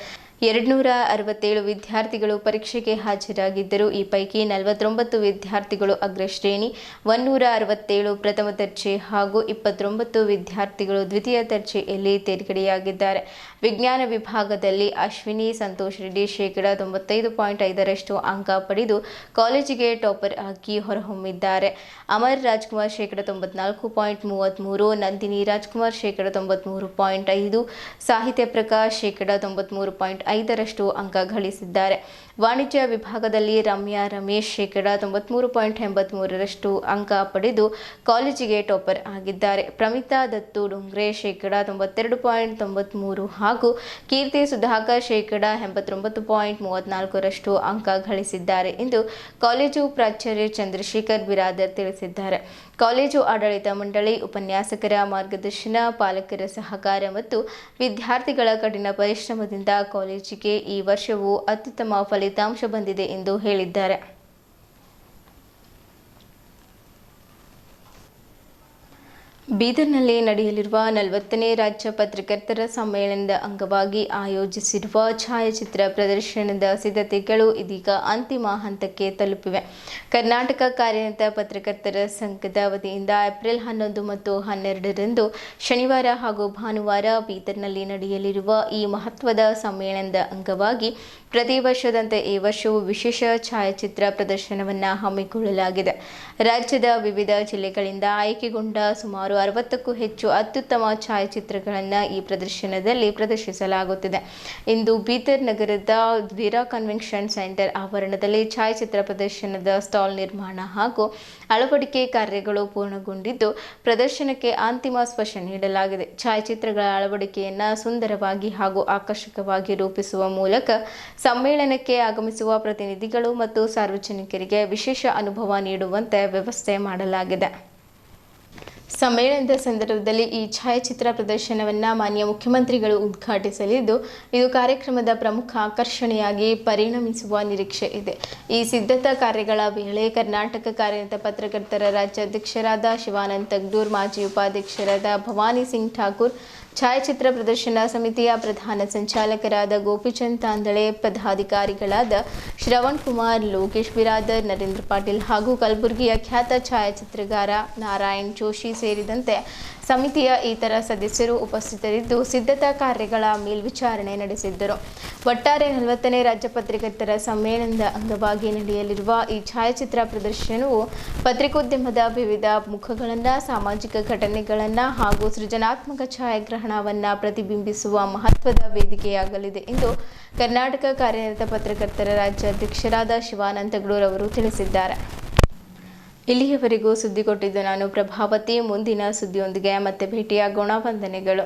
[SPEAKER 1] 267 ವಿದ್ಯಾರ್ಥಿಗಳು ಪರೀಕ್ಷೆಗೆ ಹಾಜರಾಗಿದ್ದರು. ಈ ಪೈಕಿ 49 ವಿದ್ಯಾರ್ಥಿಗಳು ಅಗ್ರಶ್ರೇಣಿ, 167 ಪ್ರಥಮ ದರ್ಜೆ ಹಾಗೂ 29 ವಿದ್ಯಾರ್ಥಿಗಳು ದ್ವಿತೀಯ ದರ್ಜೆಯಲ್ಲಿ ತೇರ್ಗಡೆಯಾಗಿದ್ದಾರೆ. ವಿಜ್ಞಾನ ವಿಭಾಗದಲ್ಲಿ ಅಶ್ವಿನಿ ಸಂತೋಷ್ ರೆಡ್ಡಿ 95.5% ಅಂಕ ಪಡೆದು ಕಾಲೇಜಿಗೆ ಟಾಪರ್ ಆಗಿ ಹೊರಹೊಮ್ಮಿದ್ದಾರೆ. ಅಮರ್ ರಾಜ್ಕುಮಾರ್ 94.33, ನಂದಿನಿ ರಾಜ್ಕುಮಾರ್ 93.5, ಸಾಹಿತ್ಯ ಪ್ರಕಾಶ್ 93.5% ಅಂಕ ಗಳಿಸಿದ್ದಾರೆ. ವಾಣಿಜ್ಯ ವಿಭಾಗದಲ್ಲಿ ರಮ್ಯಾ ರಮೇಶ್ 93.83% ಅಂಕ ಪಡೆದು ಕಾಲೇಜಿಗೆ ಟಾಪರ್ ಆಗಿದ್ದಾರೆ. ಪ್ರಮಿತಾ ದತ್ತು ಡೋಂಗ್ರೆ 92.93 ಹಾಗೂ ಕೀರ್ತಿ ಸುಧಾಕರ್ 89.34% ಅಂಕ ಗಳಿಸಿದ್ದಾರೆ ಎಂದು ಕಾಲೇಜು ಪ್ರಾಚಾರ್ಯ ಚಂದ್ರಶೇಖರ್ ಬಿರಾದರ್ ತಿಳಿಸಿದ್ದಾರೆ. ಕಾಲೇಜು ಆಡಳಿತ ಮಂಡಳಿ, ಉಪನ್ಯಾಸಕರ ಮಾರ್ಗದರ್ಶನ, ಪಾಲಕರ ಸಹಕಾರ ಮತ್ತು ವಿದ್ಯಾರ್ಥಿಗಳ ಕಠಿಣ ಪರಿಶ್ರಮದಿಂದ ಕಾಲೇಜಿಗೆ ಈ ವರ್ಷವೂ ಅತ್ಯುತ್ತಮ ಫಲಿತಾಂಶ ಬಂದಿದೆ ಎಂದು ಹೇಳಿದ್ದಾರೆ. ಬೀದರ್ನಲ್ಲಿ ನಡೆಯಲಿರುವ 40ನೇ ರಾಜ್ಯ ಪತ್ರಕರ್ತರ ಸಮ್ಮೇಳನದ ಅಂಗವಾಗಿ ಆಯೋಜಿಸಿರುವ ಛಾಯಾಚಿತ್ರ ಪ್ರದರ್ಶನದ ಸಿದ್ಧತೆಗಳು ಇದೀಗ ಅಂತಿಮ ಹಂತಕ್ಕೆ ತಲುಪಿವೆ. ಕರ್ನಾಟಕ ಕಾರ್ಯನಿರತ ಪತ್ರಕರ್ತರ ಸಂಘದ ವತಿಯಿಂದ ಏಪ್ರಿಲ್ 11 ಮತ್ತು 12ರಂದು ಶನಿವಾರ ಹಾಗೂ ಭಾನುವಾರ ಬೀದರ್ನಲ್ಲಿ ನಡೆಯಲಿರುವ ಈ ಮಹತ್ವದ ಸಮ್ಮೇಳನದ ಅಂಗವಾಗಿ ಪ್ರತಿ ವರ್ಷದಂತೆ ಈ ವರ್ಷವೂ ವಿಶೇಷ ಛಾಯಾಚಿತ್ರ ಪ್ರದರ್ಶನವನ್ನು ಹಮ್ಮಿಕೊಳ್ಳಲಾಗಿದೆ. ರಾಜ್ಯದ ವಿವಿಧ ಜಿಲ್ಲೆಗಳಿಂದ ಆಯ್ಕೆಗೊಂಡ ಸುಮಾರು 60ಕ್ಕೂ ಹೆಚ್ಚು ಅತ್ಯುತ್ತಮ ಛಾಯಾಚಿತ್ರಗಳನ್ನು ಈ ಪ್ರದರ್ಶನದಲ್ಲಿ ಪ್ರದರ್ಶಿಸಲಾಗುತ್ತಿದೆ. ಇಂದು ಬೀದರ್ ನಗರದ ಜೀರಾ ಕನ್ವೆನ್ಷನ್ ಸೆಂಟರ್ ಆವರಣದಲ್ಲಿ ಛಾಯಾಚಿತ್ರ ಪ್ರದರ್ಶನದ ಸ್ಟಾಲ್ ನಿರ್ಮಾಣ ಹಾಗೂ ಅಳವಡಿಕೆ ಕಾರ್ಯಗಳು ಪೂರ್ಣಗೊಂಡಿದ್ದು ಪ್ರದರ್ಶನಕ್ಕೆ ಅಂತಿಮ ಸ್ಪರ್ಶ ನೀಡಲಾಗಿದೆ. ಛಾಯಾಚಿತ್ರಗಳ ಅಳವಡಿಕೆಯನ್ನು ಸುಂದರವಾಗಿ ಹಾಗೂ ಆಕರ್ಷಕವಾಗಿ ರೂಪಿಸುವ ಮೂಲಕ ಸಮ್ಮೇಳನಕ್ಕೆ ಆಗಮಿಸುವ ಪ್ರತಿನಿಧಿಗಳು ಮತ್ತು ಸಾರ್ವಜನಿಕರಿಗೆ ವಿಶೇಷ ಅನುಭವ ನೀಡುವಂತೆ ವ್ಯವಸ್ಥೆ ಮಾಡಲಾಗಿದೆ. ಸಮ್ಮೇಳನದ ಸಂದರ್ಭದಲ್ಲಿ ಈ ಛಾಯಾಚಿತ್ರ ಪ್ರದರ್ಶನವನ್ನು ಮಾನ್ಯ ಮುಖ್ಯಮಂತ್ರಿಗಳು ಉದ್ಘಾಟಿಸಲಿದ್ದು ಇದು ಕಾರ್ಯಕ್ರಮದ ಪ್ರಮುಖ ಆಕರ್ಷಣೆಯಾಗಿ ಪರಿಣಮಿಸುವ ನಿರೀಕ್ಷೆ ಇದೆ. ಈ ಸಿದ್ಧತಾ ಕಾರ್ಯಗಳ ವೇಳೆ ಕರ್ನಾಟಕ ಕಾರ್ಯನಿರತ ಪತ್ರಕರ್ತರ ರಾಜ್ಯಾಧ್ಯಕ್ಷರಾದ ಶಿವಾನಂದ ತಗಡೂರ್, ಮಾಜಿ ಉಪಾಧ್ಯಕ್ಷರಾದ ಭವಾನಿ ಸಿಂಗ್ ಠಾಕೂರ್, ಛಾಯಾಚಿತ್ರ ಪ್ರದರ್ಶನ ಸಮಿತಿಯ ಪ್ರಧಾನ ಸಂಚಾಲಕರಾದ ಗೋಪಿಚಂದ್ ತಾಂದಳೆ, ಪದಾಧಿಕಾರಿಗಳಾದ ಶ್ರವಣ್ ಕುಮಾರ್, ಲೋಕೇಶ್ ಬಿರಾದರ್, ನರೇಂದ್ರ ಪಾಟೀಲ್ ಹಾಗೂ ಕಲಬುರಗಿಯ ಖ್ಯಾತ ಛಾಯಾಚಿತ್ರಗಾರ ನಾರಾಯಣ್ ಜೋಶಿ ಸೇರಿದಂತೆ ಸಮಿತಿಯ ಇತರ ಸದಸ್ಯರು ಉಪಸ್ಥಿತರಿದ್ದು ಸಿದ್ಧತಾ ಕಾರ್ಯಗಳ ಮೇಲ್ವಿಚಾರಣೆ ನಡೆಸಿದ್ದರು. ಒಟ್ಟಾರೆ 40ನೇ ರಾಜ್ಯ ಪತ್ರಕರ್ತರ ಸಮ್ಮೇಳನದ ಅಂಗವಾಗಿ ನಡೆಯಲಿರುವ ಈ ಛಾಯಾಚಿತ್ರ ಪ್ರದರ್ಶನವು ಪತ್ರಿಕೋದ್ಯಮದ ವಿವಿಧ ಮುಖಗಳನ್ನು, ಸಾಮಾಜಿಕ ಘಟನೆಗಳನ್ನು ಹಾಗೂ ಸೃಜನಾತ್ಮಕ ಛಾಯಾಗ್ರಹಣವನ್ನು ಪ್ರತಿಬಿಂಬಿಸುವ ಮಹತ್ವದ ವೇದಿಕೆಯಾಗಲಿದೆ ಎಂದು ಕರ್ನಾಟಕ ಕಾರ್ಯನಿರತ ಪತ್ರಕರ್ತರ ರಾಜ್ಯಾಧ್ಯಕ್ಷರಾದ ಶಿವಾನಂದ ತಗಡೂರ್ ಅವರು ತಿಳಿಸಿದ್ದಾರೆ. ಇಲ್ಲಿಯವರೆಗೂ ಸುದ್ದಿ ಕೊಟ್ಟಿದ್ದು ನಾನು ಪ್ರಭಾವತಿ. ಮುಂದಿನ ಸುದ್ದಿಯೊಂದಿಗೆ ಮತ್ತೆ ಭೇಟಿಯಾಗೋಣ. ವಂದನೆಗಳು.